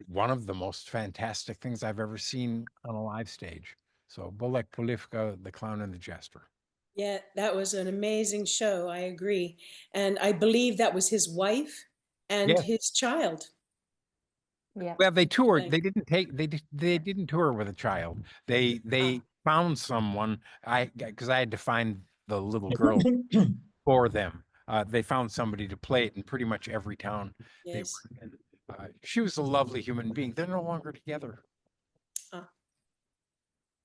one of the most fantastic things I've ever seen on a live stage. So Bolek Polivka, The Clown and the Jester. Yeah, that was an amazing show. I agree. And I believe that was his wife and his child. Yeah. Well, they toured. They didn't tour with a child. They found someone. Because I had to find the little girl for them. They found somebody to play it in pretty much every town they were in. She was a lovely human being. They're no longer together.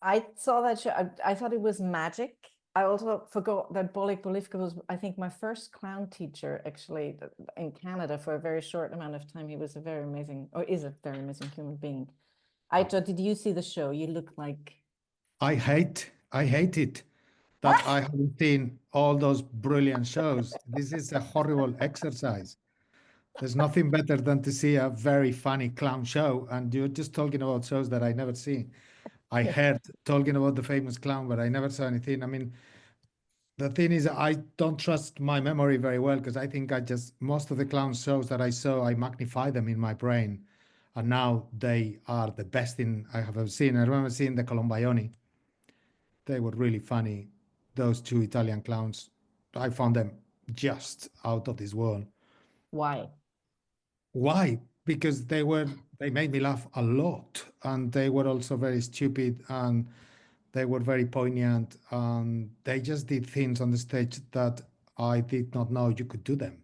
I saw that show. I thought it was magic. I also forgot that Bolek Polivka was, I think, my first clown teacher, actually, in Canada for a very short amount of time. He was a very amazing, or is a very amazing human being. Aitor, did you see the show? You look like... I hate it that I haven't seen all those brilliant shows. This is a horrible exercise. There's nothing better than to see a very funny clown show. And you're just talking about shows that I never seen. I heard talking about the famous clown, but I never saw anything. I mean, the thing is, I don't trust my memory very well because I think most of the clown shows that I saw, I magnify them in my brain. And now they are the best thing I have ever seen. I remember seeing the Colombioni. They were really funny. Those two Italian clowns, I found them just out of this world. Why? Why? Because they made me laugh a lot, and they were also very stupid, and they were very poignant, and they just did things on the stage that I did not know you could do them.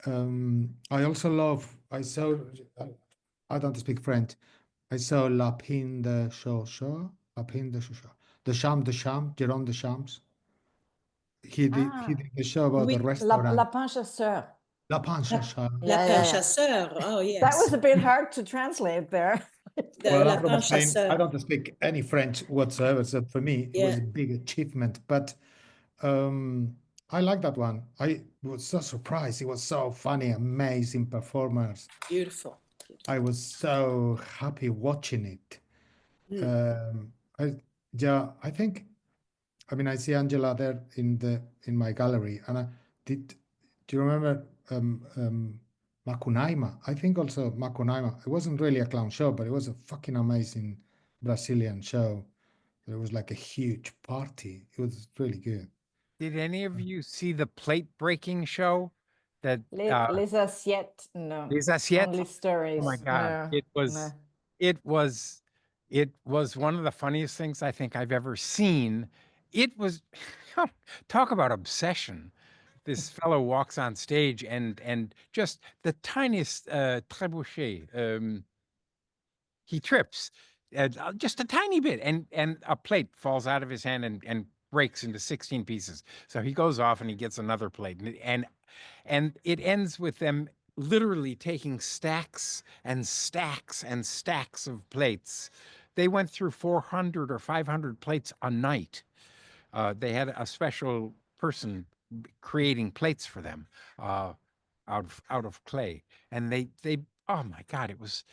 I don't speak French. I saw Lapin de Chauchat, the Sham, Jérôme de Champs. He did the show about Oui, the restaurant. La Panchasseur. Lapin Chasseur. Lapin chasseur. Oh, yes. That was a bit hard to translate there. Well, I'm Lapin from Spain. I chasseur. don't speak any French whatsoever, so for me it was Yeah. a big achievement. But I like that one. I was so surprised. It was so funny, amazing performers. Beautiful. I was so happy watching it. I think, I mean, I see Angela there in my gallery, and do you remember Macunaíma? I think also Macunaíma. It wasn't really a clown show, but it was a fucking amazing Brazilian show. It was like a huge party. It was really good. Did any of you see the plate breaking show? That Les Assiettes, no. Les Assiettes? Only stories. Oh my God! No, It was one of the funniest things I think I've ever seen. It was talk about obsession. This fellow walks on stage and just the tiniest trébuchet. He trips just a tiny bit, and a plate falls out of his hand and breaks into 16 pieces. So he goes off and he gets another plate, and it ends with them literally taking stacks and stacks and stacks of plates. They went through 400 or 500 plates a night. They had a special person creating plates for them out of clay, and they oh my God, it was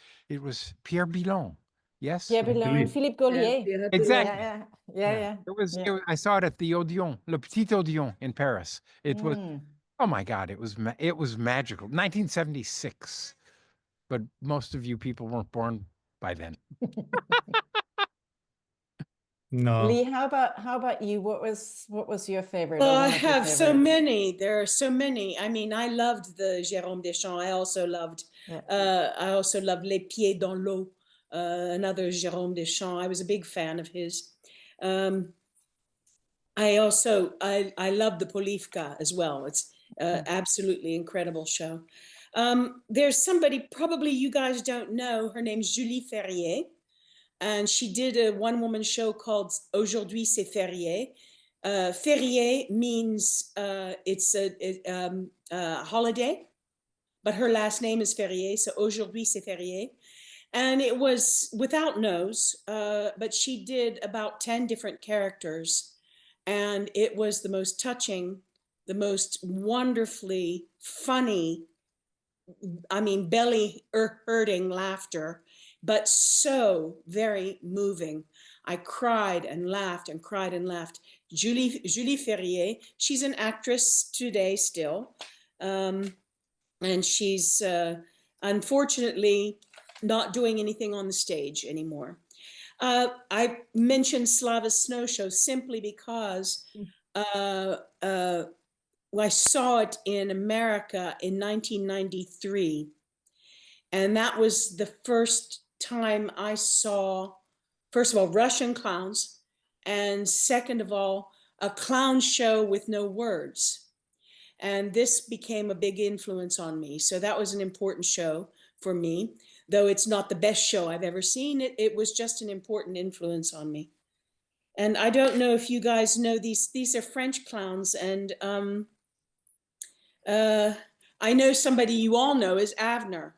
Pierre Bilon. Yes, Pierre Bilon, Philippe Gaulier. exactly. Yeah. It was I saw it at the Odeon, Le Petit Odeon in Paris. It was, oh my God, it was magical. 1976, but most of you people weren't born by then. No. Lee, how about you? What was your favorite? Well, I have so many. There are so many. I mean, I loved the Jérôme Deschamps. I also loved Les Pieds dans l'eau, another Jérôme Deschamps. I was a big fan of his. I love the Polivka as well. It's absolutely incredible show. There's somebody probably you guys don't know. Her name's Julie Ferrier, and she did a one-woman show called Aujourd'hui c'est férié. Férié means it's a holiday, but her last name is Ferrier, so Aujourd'hui c'est férié. And it was without nose, but she did about 10 different characters. And it was the most touching, the most wonderfully funny, I mean, belly hurting laughter, but so very moving. I cried and laughed and cried and laughed. Julie Ferrier, she's an actress today still. And she's unfortunately not doing anything on the stage anymore. I mentioned Slava Snow Show simply because I saw it in America in 1993. And that was the first time I saw, first of all, Russian clowns, and second of all, a clown show with no words. And this became a big influence on me. So that was an important show for me. Though it's not the best show I've ever seen, it was just an important influence on me. And I don't know if you guys know these are French clowns, and I know somebody you all know is Avner.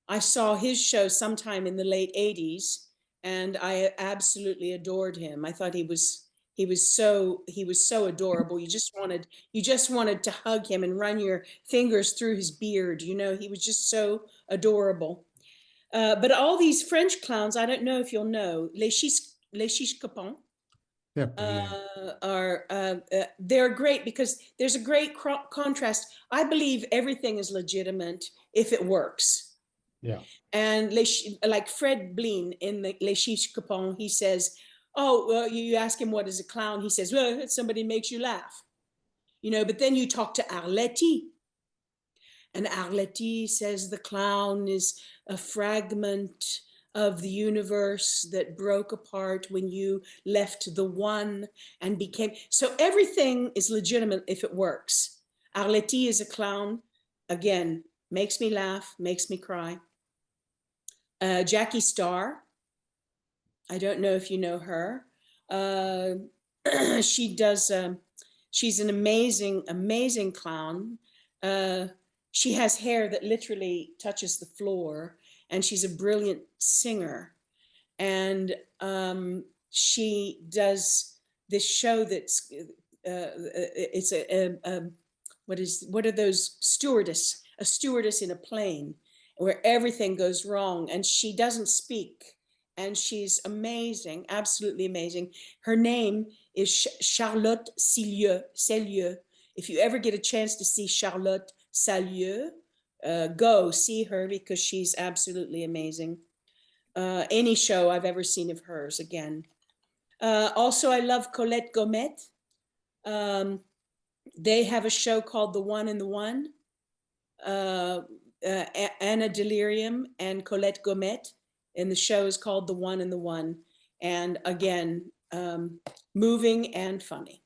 I saw his show sometime in the late 80s, and I absolutely adored him. I thought he was He was so adorable. You just wanted to hug him and run your fingers through his beard. You know, he was just so adorable. But all these French clowns, I don't know if you'll know, les chiches copains, they're great because there's a great contrast. I believe everything is legitimate if it works. Yeah. And like Fred Blin in the Les Chiches Copains, he says, oh, well, you ask him what is a clown. He says, well, somebody makes you laugh. You know, but then you talk to Arletty. And Arletty says the clown is a fragment of the universe that broke apart when you left the one and became. So everything is legitimate if it works. Arletty is a clown. Again, makes me laugh, makes me cry. Jackie Starr. I don't know if you know her. She does, she's an amazing clown. She has hair that literally touches the floor, and she's a brilliant singer. And she does this show that's, it's what are those a stewardess in a plane where everything goes wrong, and she doesn't speak. And she's amazing, absolutely amazing. Her name is Charlotte Cellieu. If you ever get a chance to see Charlotte Cellieu, go see her because she's absolutely amazing. Any show I've ever seen of hers, again. Also, I love Colette Gomet. They have a show called The One and the One. Anna Delirium and Colette Gomet. And the show is called The One and the One. And again, moving and funny.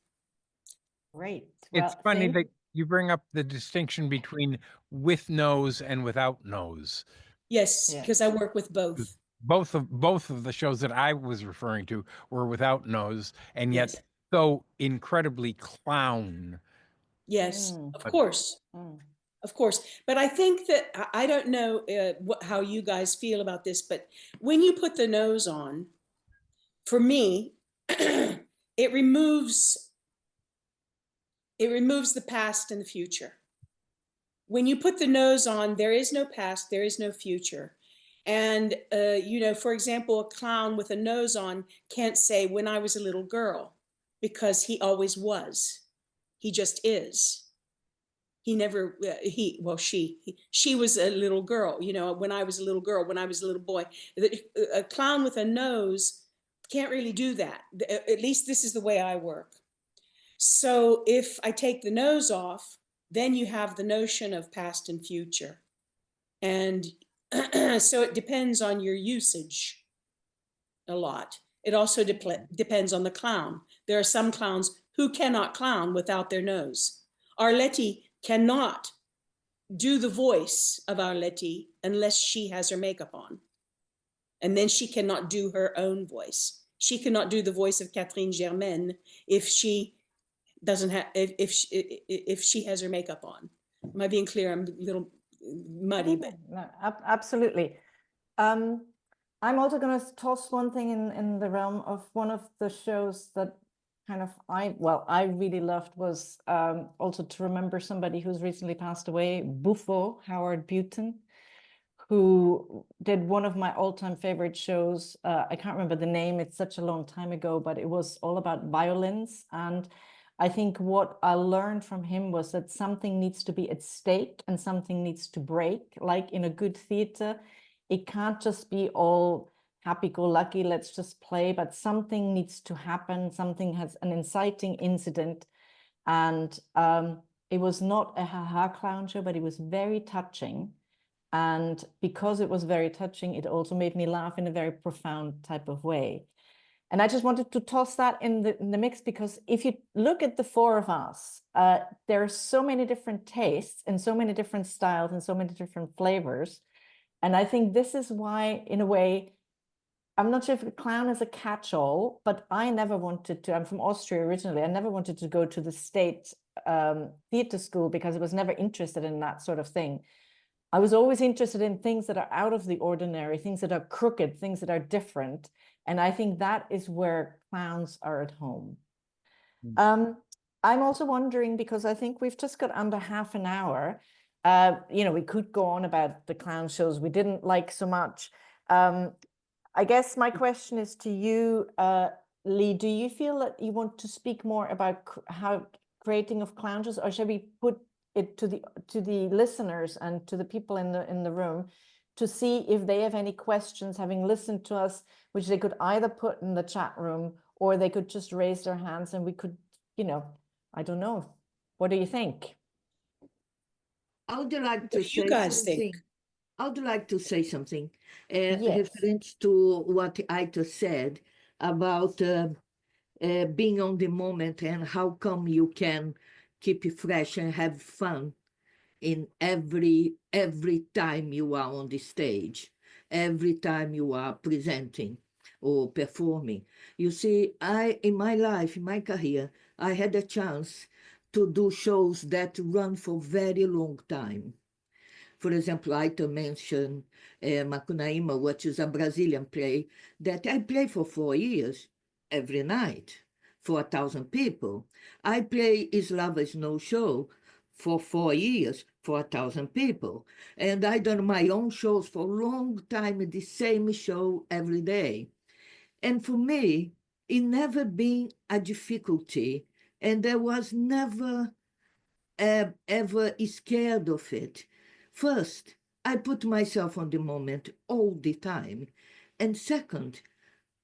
Great. It's funny that you bring up the distinction between with nose and without nose. Yes, because I work with both. Both of the shows that I was referring to were without nose, and yet so incredibly clown. Yes, of course. Of course. But I think that, I don't know how you guys feel about this, but when you put the nose on, for me, it removes the past and the future. When you put the nose on, there is no past, there is no future. And, you know, for example, a clown with a nose on can't say, when I was a little girl, because he always was. He just is. He never, she was a little girl, you know, when I was a little girl, when I was a little boy. A clown with a nose can't really do that. At least this is the way I work. So if I take the nose off, then you have the notion of past and future. And so it depends on your usage a lot. It also depends on the clown. There are some clowns who cannot clown without their nose. Arletty cannot do the voice of Arletty unless she has her makeup on. And then she cannot do her own voice. She cannot do the voice of Catherine Germaine if she doesn't have, if she has her makeup on. Am I being clear? I'm a little muddy, but. No, absolutely. I'm also going to toss one thing in the realm of one of the shows that kind of I really loved was also to remember somebody who's recently passed away, Buffo, Howard Buton, who did one of my all-time favorite shows. I can't remember the name, it's such a long time ago, but it was all about violence. And I think what I learned from him was that something needs to be at stake and something needs to break. Like in a good theater, it can't just be all happy-go-lucky, let's just play, but something needs to happen. Something has an inciting incident. And it was not a ha-ha clown show, but it was very touching. And because it was very touching, it also made me laugh in a very profound type of way. And I just wanted to toss that in the mix, because if you look at the four of us, there are so many different tastes and so many different styles and so many different flavors. And I think this is why, in a way, I'm not sure if a clown is a catch-all, but I never wanted to, I'm from Austria originally, I never wanted to go to the state theater school because I was never interested in that sort of thing. I was always interested in things that are out of the ordinary, things that are crooked, things that are different. And I think that is where clowns are at home. I'm also wondering, because I think we've just got under half an hour. We could go on about the clown shows we didn't like so much. I guess my question is to you, Lee. Do you feel that you want to speak more about how creating of clown shows, or shall we put it to the listeners and to the people in the room to see if they have any questions, having listened to us, which they could either put in the chat room or they could just raise their hands and we could, I don't know. What do you think? I would like to What do you say guys something. think? I would like to say something, Yes. reference to what Aitor said about being on the moment and how come you can keep it fresh and have fun in every time you are on the stage, every time you are presenting or performing. You see, in my life, in my career, I had a chance to do shows that run for very long time. For example, Aitor mentioned Macunaíma, which is a Brazilian play that I play for 4 years, every night, for 1,000 people. I play Islava Snow Show for 4 years, for 1,000 people. And I done my own shows for a long time, the same show every day. And for me, it never been a difficulty, and I was never ever scared of it. First, I put myself on the moment all the time. And second,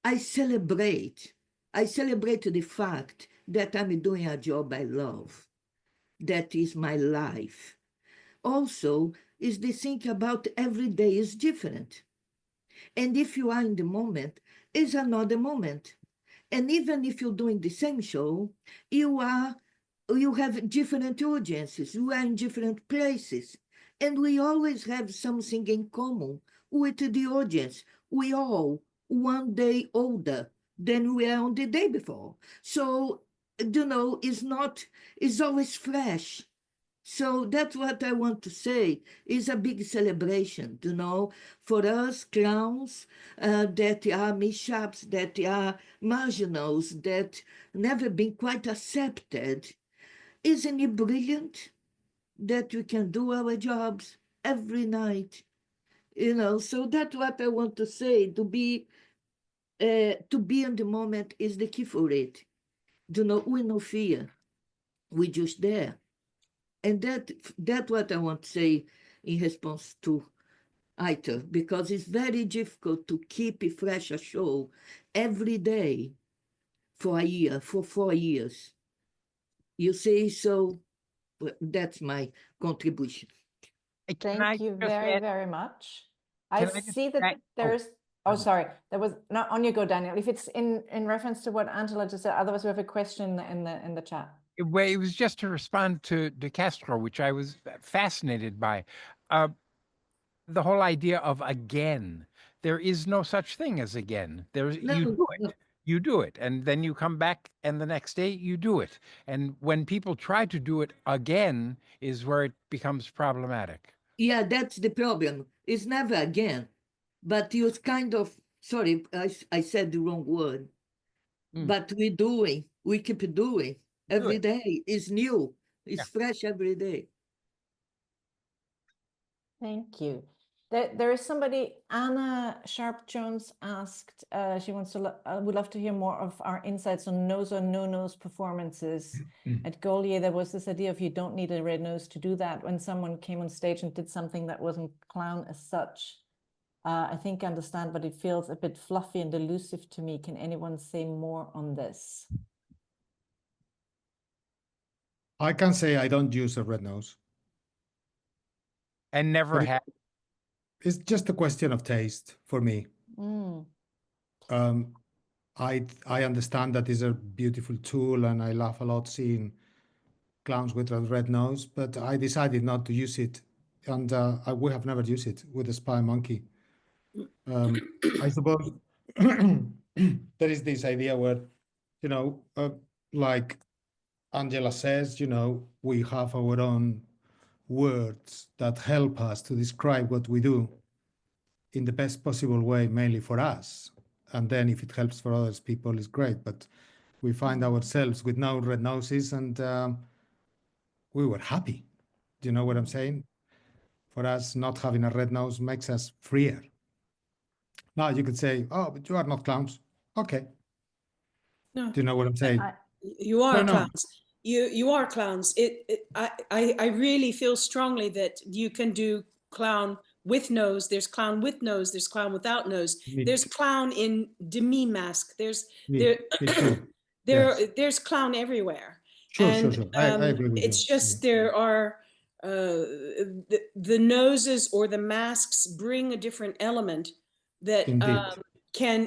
I celebrate the fact that I'm doing a job I love. That is my life. Also, is the thing about every day is different. And if you are in the moment, is another moment. And even if you're doing the same show, you have different audiences, you are in different places. And we always have something in common with the audience. We all one day older than we are on the day before. So, it's always fresh. So that's what I want to say. It's a big celebration, for us clowns that are mishaps, that are marginals, that never been quite accepted. Isn't it brilliant that we can do our jobs every night? So that's what I want to say. To be in the moment is the key for it. We no fear. We just there. And that's what I want to say in response to Aitor, because it's very difficult to keep a fresh show every day for a year, for 4 years. You see, so that's my contribution. Thank you very, very much. I Can I just see that add- there's, sorry, there was, no, on you go, Daniel. If it's in reference to what Angela just said, otherwise we have a question in the chat. Well, it was just to respond to De Castro, which I was fascinated by. The whole idea of again. There is no such thing as again. You do it, and then you come back, and the next day you do it. And when people try to do it again is where it becomes problematic. Yeah, that's the problem. It's never again. But you kind of, sorry, I said the wrong word. But we keep doing. Every day is new. It's fresh every day. Thank you. There is somebody, Anna Sharp-Jones asked, she wants to, would love to hear more of our insights on nose or no-nose performances. At Gaulier, there was this idea of you don't need a red nose to do that. When someone came on stage and did something that wasn't clown as such, I think I understand, but it feels a bit fluffy and elusive to me. Can anyone say more on this? I can say I don't use a red nose. And never have. It's just a question of taste for me. I understand that is a beautiful tool, and I laugh a lot seeing clowns with a red nose, but I decided not to use it, and we have never used it with the Spymonkey. I suppose there is this idea where, like Angela says, we have our own words that help us to describe what we do in the best possible way, mainly for us. And then if it helps for others people, it's great. But we find ourselves with no red noses, and we were happy. Do you know what I'm saying? For us, not having a red nose makes us freer. Now you could say, "Oh, but you are not clowns." Okay. No. Do you know what I'm saying? You are No. clowns. You are clowns. I really feel strongly that you can do clown with nose. There's clown with nose. There's clown without nose. There's clown in demi mask. There's there's clown everywhere. Sure. I agree with it's you. just there are the noses or the masks bring a different element that can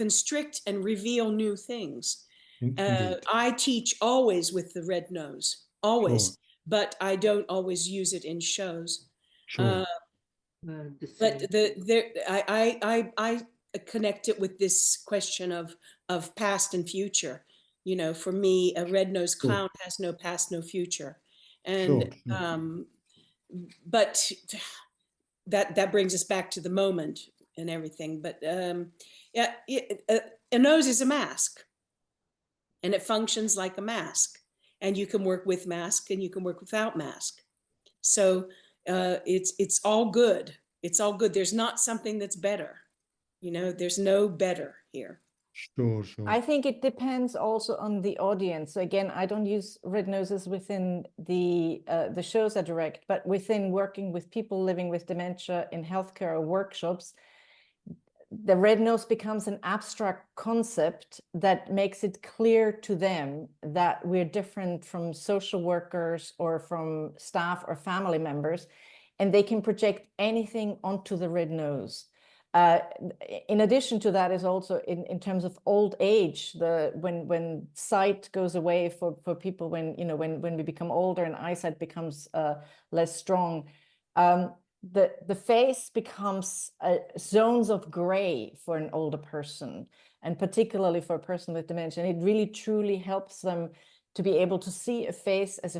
constrict and reveal new things. I teach always with the red nose, always, but I don't always use it in shows. Sure. But I connect it with this question of past and future. You know, for me, a red-nosed clown has no past, no future, and but that brings us back to the moment and everything. But yeah, a nose is a mask. And it functions like a mask, and you can work with mask and you can work without mask. So it's all good. It's all good. There's not something that's better. You know, there's no better here. Sure. I think it depends also on the audience. So again, I don't use red noses within the shows I direct, but within working with people living with dementia in healthcare or workshops, the red nose becomes an abstract concept that makes it clear to them that we're different from social workers or from staff or family members, and they can project anything onto the red nose. In addition to that is also in terms of old age, when sight goes away for people, when we become older and eyesight becomes less strong, the face becomes zones of gray for an older person, and particularly for a person with dementia. And it really truly helps them to be able to see a face as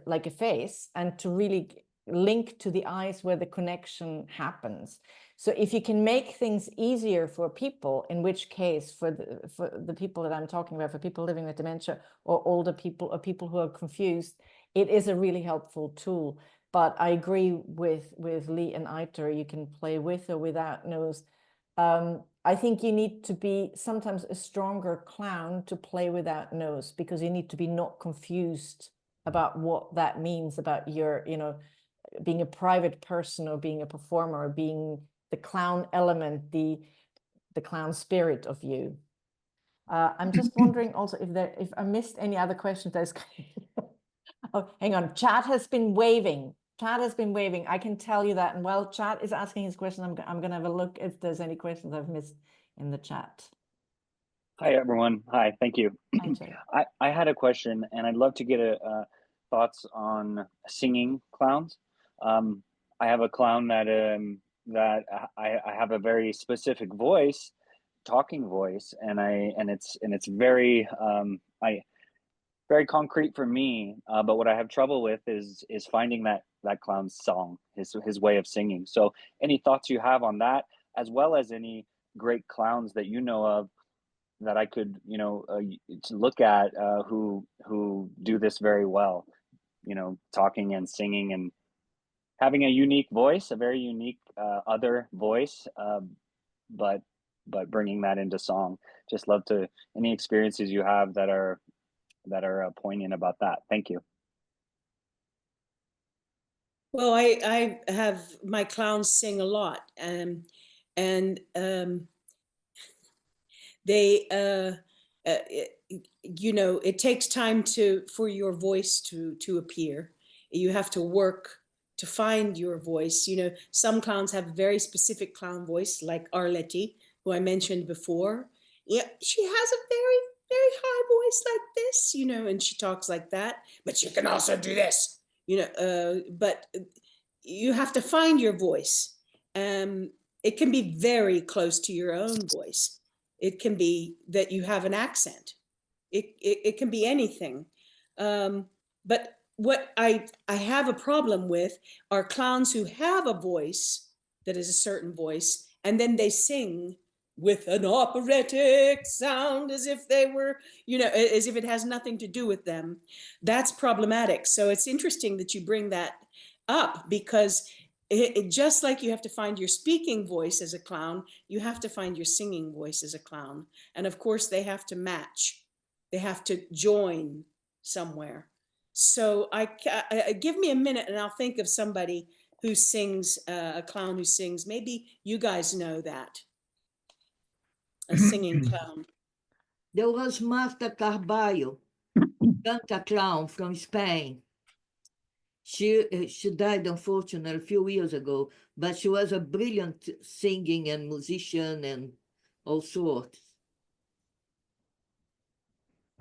like a face, and to really link to the eyes where the connection happens. So if you can make things easier for people, in which case for the people that I'm talking about, for people living with dementia or older people or people who are confused, it is a really helpful tool. But I agree with Lee and Aitor, you can play with or without nose. I think you need to be sometimes a stronger clown to play without nose, because you need to be not confused about what that means about your, being a private person or being a performer or being the clown element, the clown spirit of you. I'm just wondering also if I missed any other questions. Oh, hang on. Chat has been waving. I can tell you that. And while Chat is asking his question, I'm going to have a look if there's any questions I've missed in the chat. Hi, everyone. Hi, thank you. I had a question, and I'd love to get thoughts on singing clowns. I have a clown that I have a very specific voice, talking voice, and it's very very concrete for me. But what I have trouble with is finding that clown's song, his way of singing. So any thoughts you have on that, as well as any great clowns that you know of that I could to look at who do this very well, talking and singing and having a unique voice, a very unique other voice, but bringing that into song. Just love to any experiences you have that are poignant about that. Thank you. Well, I have my clowns sing a lot, and they it takes time for your voice to appear. You have to work to find your voice. Some clowns have a very specific clown voice, like Arletty, who I mentioned before. Yeah, she has a very, very high voice like this, and she talks like that, but she can also do this, but you have to find your voice. It can be very close to your own voice. It can be that you have an accent. It can be anything. But what I have a problem with are clowns who have a voice that is a certain voice, and then they sing with an operatic sound, as if they were, you know, as if it has nothing to do with them. That's problematic. So it's interesting that you bring that up, because it just like you have to find your speaking voice as a clown, you have to find your singing voice as a clown. And of course, they have to match. They have to join somewhere. So give me a minute and I'll think of somebody who sings, a clown who sings. Maybe you guys know that. A singing clown. There was Marta Carballo, canta clown from Spain. She died, unfortunately, a few years ago, but she was a brilliant singing and musician and all sorts.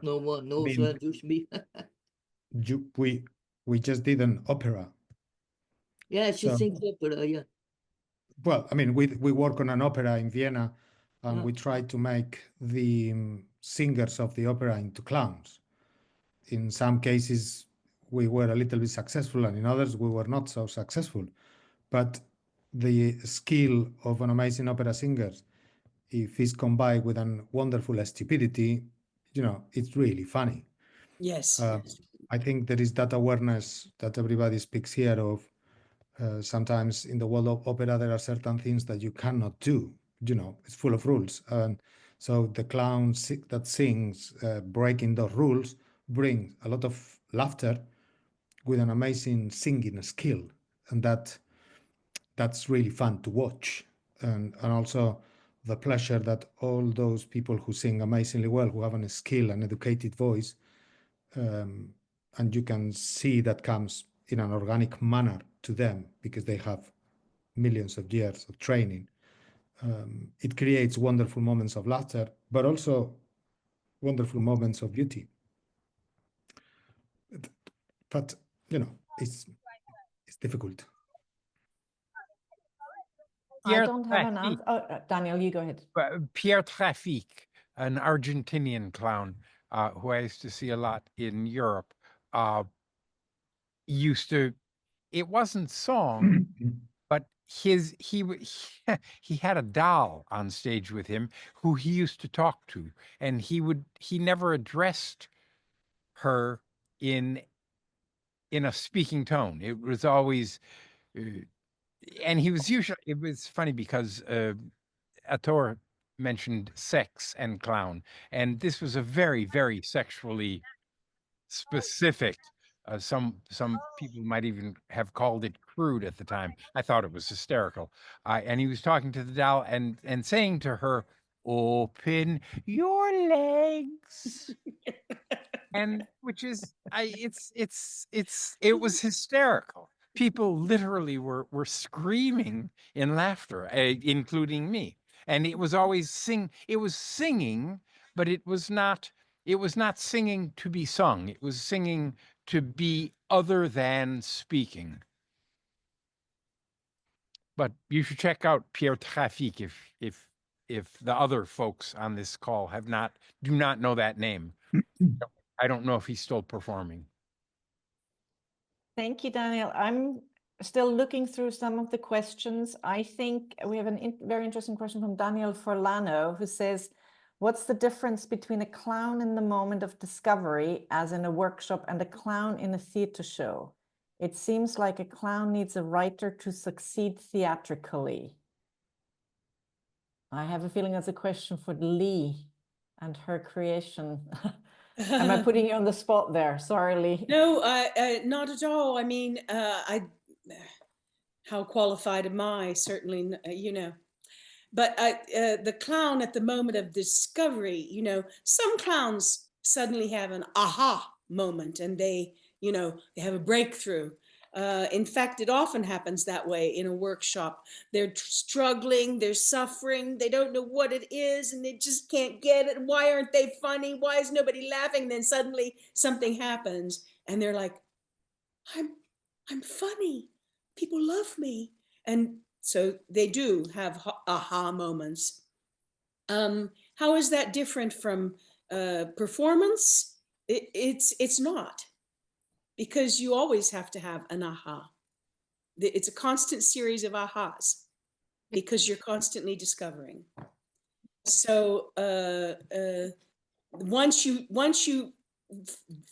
No one knows where to be. We just did an opera. Yeah, she sings opera, yeah. Well, I mean, we work on an opera in Vienna, and we try to make the singers of the opera into clowns. In some cases, we were a little bit successful, and in others, we were not so successful. But the skill of an amazing opera singer, if it's combined with a wonderful stupidity, you know, it's really funny. Yes. I think there is that awareness that everybody speaks here of. Sometimes in the world of opera, there are certain things that you cannot do. You know, it's full of rules. And so the clown that sings, breaking those rules, brings a lot of laughter with an amazing singing skill. And that's really fun to watch. And also the pleasure that all those people who sing amazingly well, who have a skill and educated voice, and you can see that comes in an organic manner to them because they have millions of years of training. It creates wonderful moments of laughter, but also wonderful moments of beauty. But, you know, it's difficult. I don't have an answer. Oh, Daniel, you go ahead. Pierre Trafic, an Argentinian clown who I used to see a lot in Europe, it wasn't song, but he had a doll on stage with him who he used to talk to, and he never addressed her in a speaking tone. It was always, and he was usually, it was funny because Aitor mentioned sex and clown, and this was a very, very sexually specific. Some people might even have called it crude at the time. I thought it was hysterical. And he was talking to the doll and saying to her, "Open your legs," and which is, it was hysterical. People literally were screaming in laughter, including me. And it was always it was singing, but it was not singing to be sung. It was singing to be other than speaking. But you should check out Pierre Trafic if the other folks on this call do not know that name. I don't know if he's still performing. Thank you, Daniel. I'm still looking through some of the questions. I think we have a very interesting question from Daniel Forlano, who says, what's the difference between a clown in the moment of discovery, as in a workshop, and a clown in a theater show? It seems like a clown needs a writer to succeed theatrically. I have a feeling that's a question for Lee and her creation. Am I putting you on the spot there? Sorry, Lee. No, not at all. I mean, how qualified am I? Certainly, you know. But the clown at the moment of discovery, you know, some clowns suddenly have an aha moment and they have a breakthrough. In fact, it often happens that way in a workshop. They're struggling, they're suffering, they don't know what it is, and they just can't get it. Why aren't they funny? Why is nobody laughing? And then suddenly something happens, and they're like, I'm funny. People love me. And so they do have aha moments. How is that different from performance? It's not. Because you always have to have an aha. It's a constant series of ahas because you're constantly discovering. So once you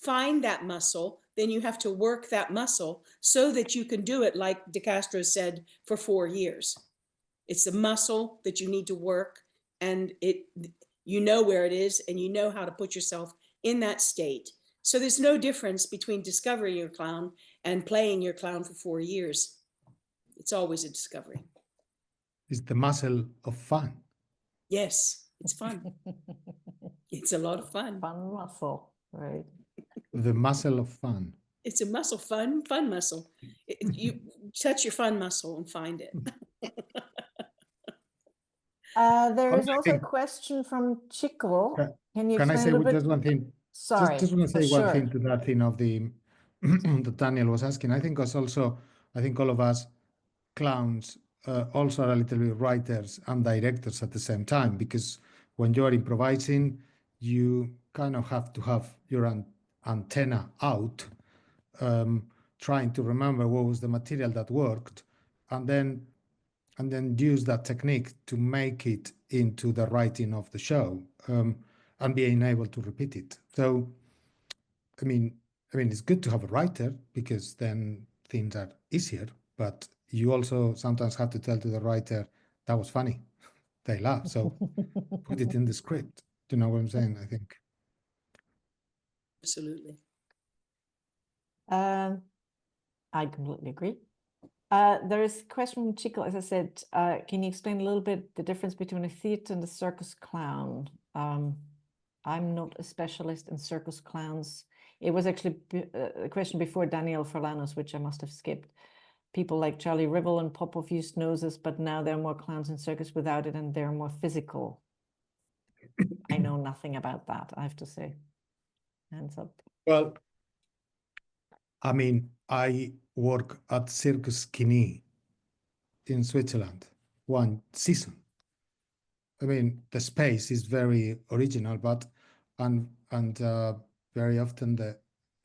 find that muscle, then you have to work that muscle so that you can do it, like De Castro said, for 4 years. It's a muscle that you need to work, and you know where it is, and you know how to put yourself in that state. So there's no difference between discovering your clown and playing your clown for 4 years. It's always a discovery. It's the muscle of fun. Yes, it's fun. It's a lot of fun. Fun muscle, right? The muscle of fun. It's a muscle, fun muscle. You touch your fun muscle and find it. There is also a question from Chico. Can you Can I explain say a little bit? just one thing? Sorry, just want to say for one sure. thing to that thing of the that Daniel was asking. I think all of us clowns also are a little bit writers and directors at the same time, because when you are improvising, you kind of have to have your antenna out, trying to remember what was the material that worked, and then use that technique to make it into the writing of the show, and being able to repeat it. So, I mean, it's good to have a writer, because then things are easier, but you also sometimes have to tell to the writer, that was funny. They laugh. So put it in the script. Do you know what I'm saying? I think. Absolutely. I completely agree. There is a question from Chico, as I said, can you explain a little bit the difference between a theater and a circus clown? I'm not a specialist in circus clowns. It was actually a question before Daniel Forlanos, which I must have skipped. People like Charlie Ribble and Popov used noses, but now there are more clowns in circus without it, and they're more physical. I know nothing about that, I have to say. Hands up. Well, I mean, I work at Circus Kini in Switzerland, one season. I mean, the space is very original, but and very often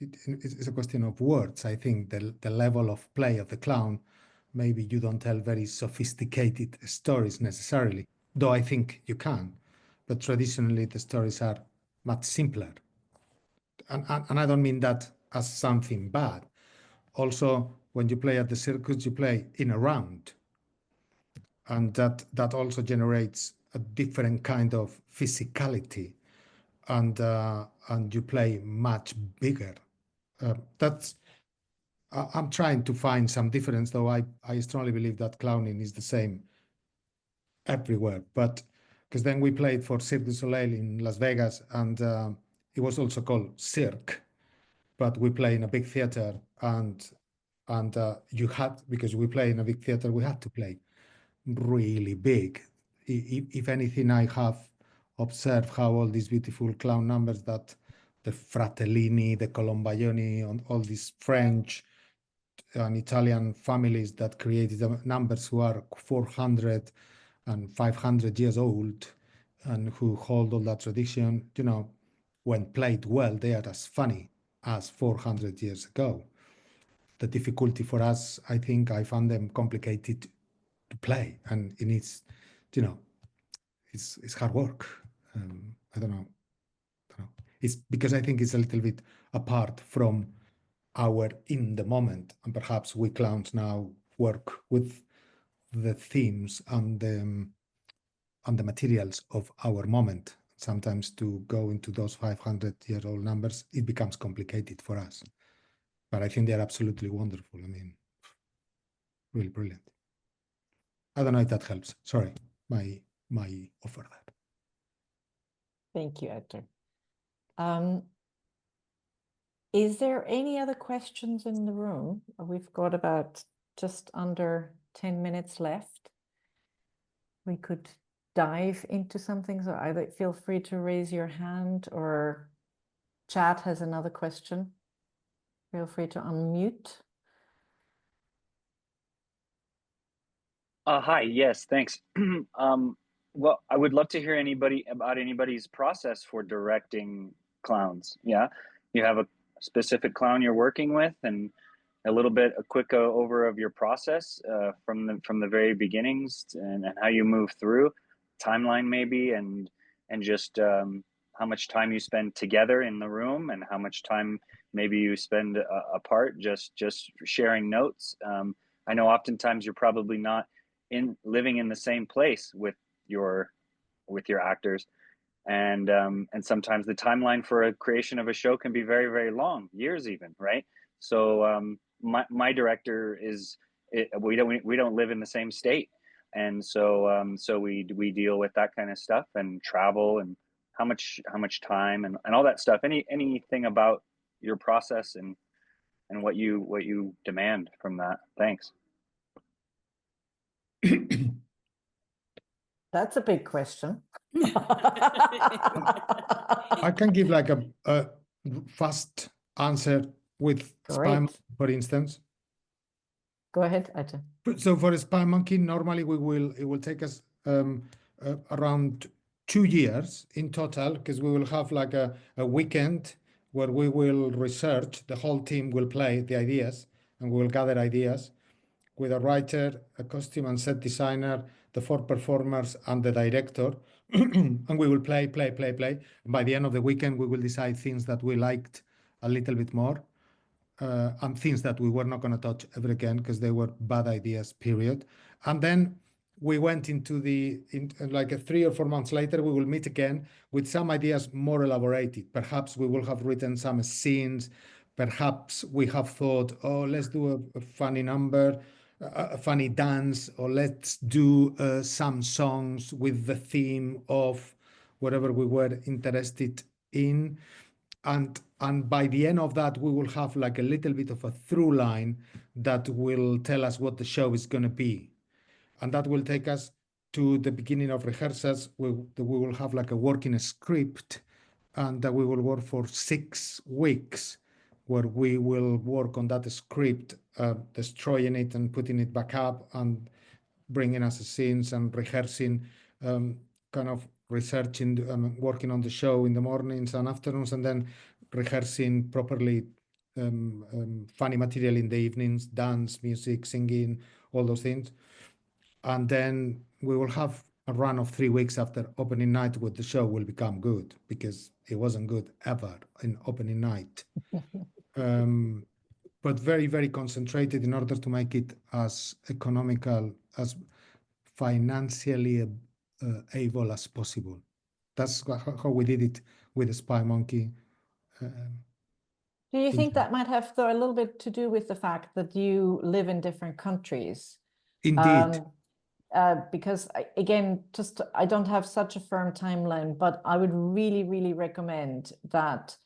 it's a question of words. I think the level of play of the clown, maybe you don't tell very sophisticated stories necessarily, though I think you can, but traditionally the stories are much simpler. And I don't mean that as something bad. Also, when you play at the circus, you play in a round, and that also generates a different kind of physicality, and you play much bigger. I'm trying to find some difference, though I strongly believe that clowning is the same everywhere. But because then we played for Cirque du Soleil in Las Vegas, and it was also called Cirque, but we play in a big theater, and you had, because we play in a big theater, we had to play really big. If anything, I have observed how all these beautiful clown numbers, that the Fratellini, the Colombaglioni, and all these French and Italian families that created the numbers, who are 400 and 500 years old, and who hold all that tradition, when played well, they are as funny as 400 years ago. The difficulty for us, I think, I found them complicated to play, and it needs, it's hard work. I don't know. It's because I think it's a little bit apart from our in the moment, and perhaps we clowns now work with the themes and the materials of our moment. Sometimes to go into those 500-year-old numbers, it becomes complicated for us. But I think they're absolutely wonderful. I mean, really brilliant. I don't know if that helps. Sorry, my offer there. Thank you, Aitor. Is there any other questions in the room? We've got about just under 10 minutes left. We could dive into something, so either feel free to raise your hand, or chat has another question. Feel free to unmute. Hi, yes, thanks. Well, I would love to hear about anybody's process for directing clowns. Yeah, you have a specific clown you're working with, and a quick over of your process from the very beginnings and how you move through. timeline maybe, and just how much time you spend together in the room and how much time maybe you spend apart, just sharing notes. I know oftentimes you're probably not living in the same place with your actors, and sometimes the timeline for a creation of a show can be very, very long, years even, right? So my director we don't live in the same state, and so we deal with that kind of stuff, and travel, and how much time, and all that stuff. Anything about your process and what you demand from that? Thanks. That's a big question. I can give like a fast answer with Spymonkey, for instance. Go ahead, Aitor. So for Spymonkey, normally it will take us around 2 years in total, because we will have like a weekend where we will research. The whole team will play the ideas, and we will gather ideas with a writer, a costume and set designer, the 4 performers, and the director. And we will play. By the end of the weekend, we will decide things that we liked a little bit more, and things that we were not going to touch ever again because they were bad ideas, period. And then we went into like 3 or 4 months later, we will meet again with some ideas more elaborated. Perhaps we will have written some scenes. Perhaps we have thought, oh, let's do a funny number, a funny dance, or let's do some songs with the theme of whatever we were interested in. And by the end of that, we will have like a little bit of a through line that will tell us what the show is going to be. And that will take us to the beginning of rehearsals. We will have like a working script, and that we will work for 6 weeks, where we will work on that script, destroying it and putting it back up, and bringing us scenes and rehearsing, kind of researching, working on the show in the mornings and afternoons, and then rehearsing properly funny material in the evenings, dance, music, singing, all those things. And then we will have a run of 3 weeks after opening night where the show will become good, because it wasn't good ever in opening night. But very, very concentrated in order to make it as economical, as financially able as possible. That's how we did it with the Spymonkey. Do you think that might have a little bit to do with the fact that you live in different countries? Indeed. Because again, I don't have such a firm timeline, but I would really, really recommend that,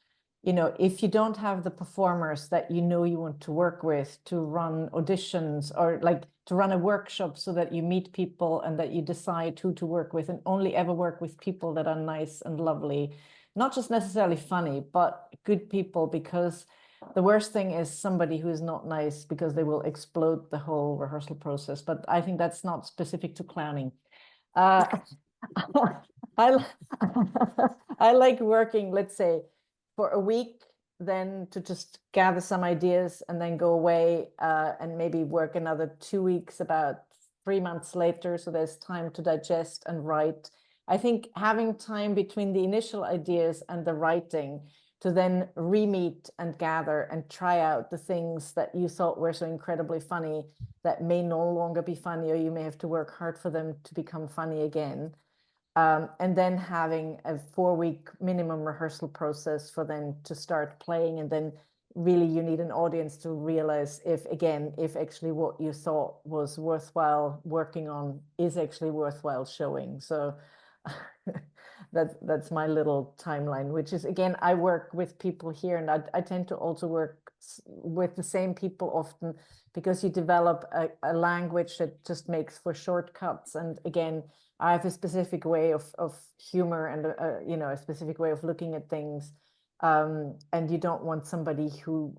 if you don't have the performers that you want to work with, to run auditions, or like to run a workshop so that you meet people and that you decide who to work with, and only ever work with people that are nice and lovely, not just necessarily funny, but good people, because the worst thing is somebody who is not nice, because they will explode the whole rehearsal process. But I think that's not specific to clowning. I like working, let's say, for a week, then to just gather some ideas and then go away, and maybe work another 2 weeks about 3 months later. So there's time to digest and write. I think having time between the initial ideas and the writing to then re-meet and gather and try out the things that you thought were so incredibly funny that may no longer be funny, or you may have to work hard for them to become funny again. And then having a 4-week minimum rehearsal process for them to start playing. And then really you need an audience to realize if actually what you thought was worthwhile working on is actually worthwhile showing. So that's my little timeline, which is, again, I work with people here, and I tend to also work with the same people often, because you develop a language that just makes for shortcuts. And again, I have a specific way of humor and a specific way of looking at things, and you don't want somebody who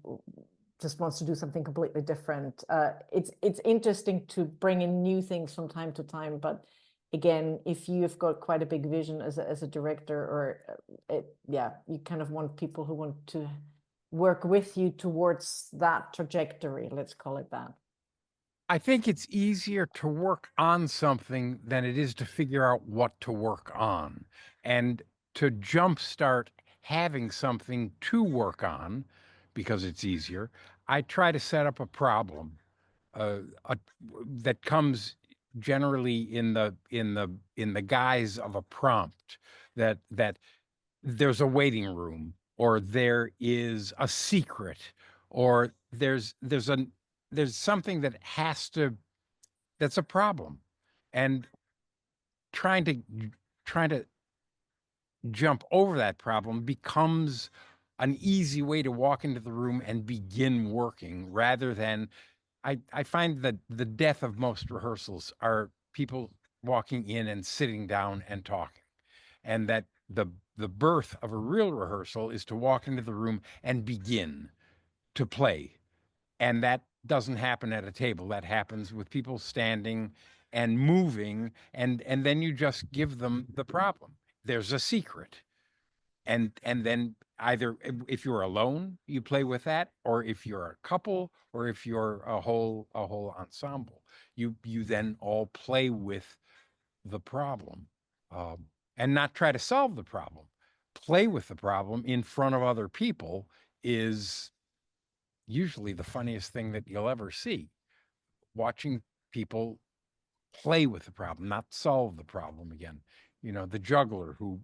just wants to do something completely different. It's interesting to bring in new things from time to time, but again, if you've got quite a big vision as a director, or you kind of want people who want to work with you towards that trajectory, let's call it that. I think it's easier to work on something than it is to figure out what to work on. And to jumpstart having something to work on, because it's easier, I try to set up a problem that comes generally in the guise of a prompt, that there's a waiting room, or there is a secret, or there's something that's a problem, and trying to jump over that problem becomes an easy way to walk into the room and begin working, rather than I find that the death of most rehearsals are people walking in and sitting down and talking, and that the birth of a real rehearsal is to walk into the room and begin to play. And that doesn't happen at a table. That happens with people standing and moving, and then you just give them the problem. There's a secret. And then either if you're alone, you play with that, or if you're a couple, or if you're a whole ensemble, you then all play with the problem, and not try to solve the problem. Play with the problem in front of other people is usually the funniest thing that you'll ever see. Watching people play with the problem, not solve the problem again. You know, the juggler who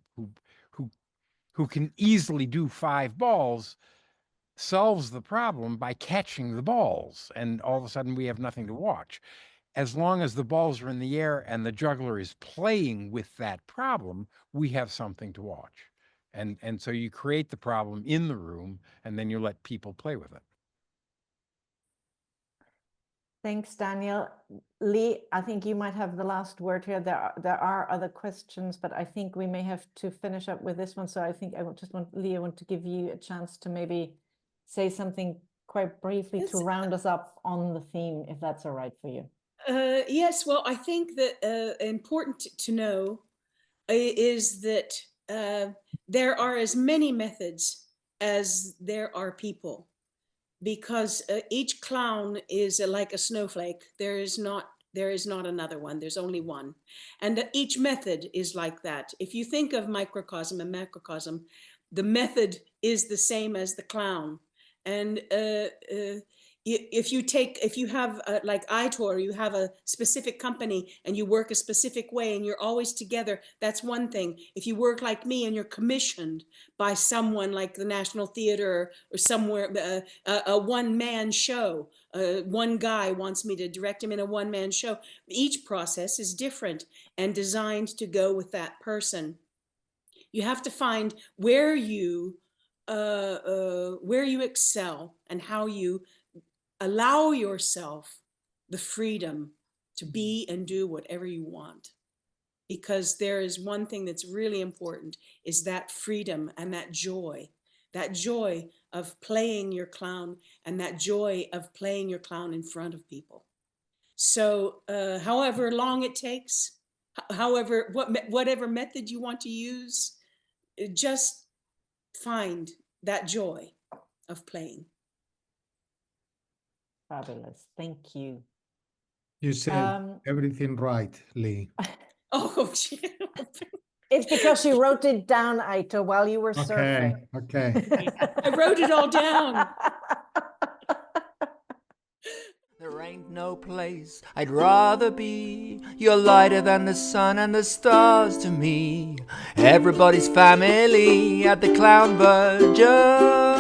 can easily do 5 balls solves the problem by catching the balls, and all of a sudden we have nothing to watch. As long as the balls are in the air and the juggler is playing with that problem, we have something to watch. And so you create the problem in the room, and then you let people play with it. Thanks, Daniel. Lee, I think you might have the last word here. There are other questions, but I think we may have to finish up with this one. So I think Lee, I want to give you a chance to maybe say something quite briefly to round us up on the theme, if that's all right for you. Yes, well, I think that important to know is that there are as many methods as there are people, because each clown is like a snowflake. There is not another one. There's only one. And each method is like that. If you think of microcosm and macrocosm, the method is the same as the clown. And if you have like Aitor, you have a specific company and you work a specific way and you're always together, that's one thing. If you work like me and you're commissioned by someone like the National Theatre or somewhere, a one-man show, one guy wants me to direct him in a one-man show, each process is different and designed to go with that person. You have to find where you excel and how you allow yourself the freedom to be and do whatever you want. Because there is one thing that's really important, is that freedom and that joy of playing your clown, and that joy of playing your clown in front of people. So however long it takes, whatever method you want to use, just find that joy of playing. Fabulous. Thank you. You said everything right, Lee. Oh, it's because you wrote it down, Aitor, while you were surfing. Okay. I wrote it all down. There ain't no place I'd rather be. You're lighter than the sun and the stars to me. Everybody's family at the Clown Version.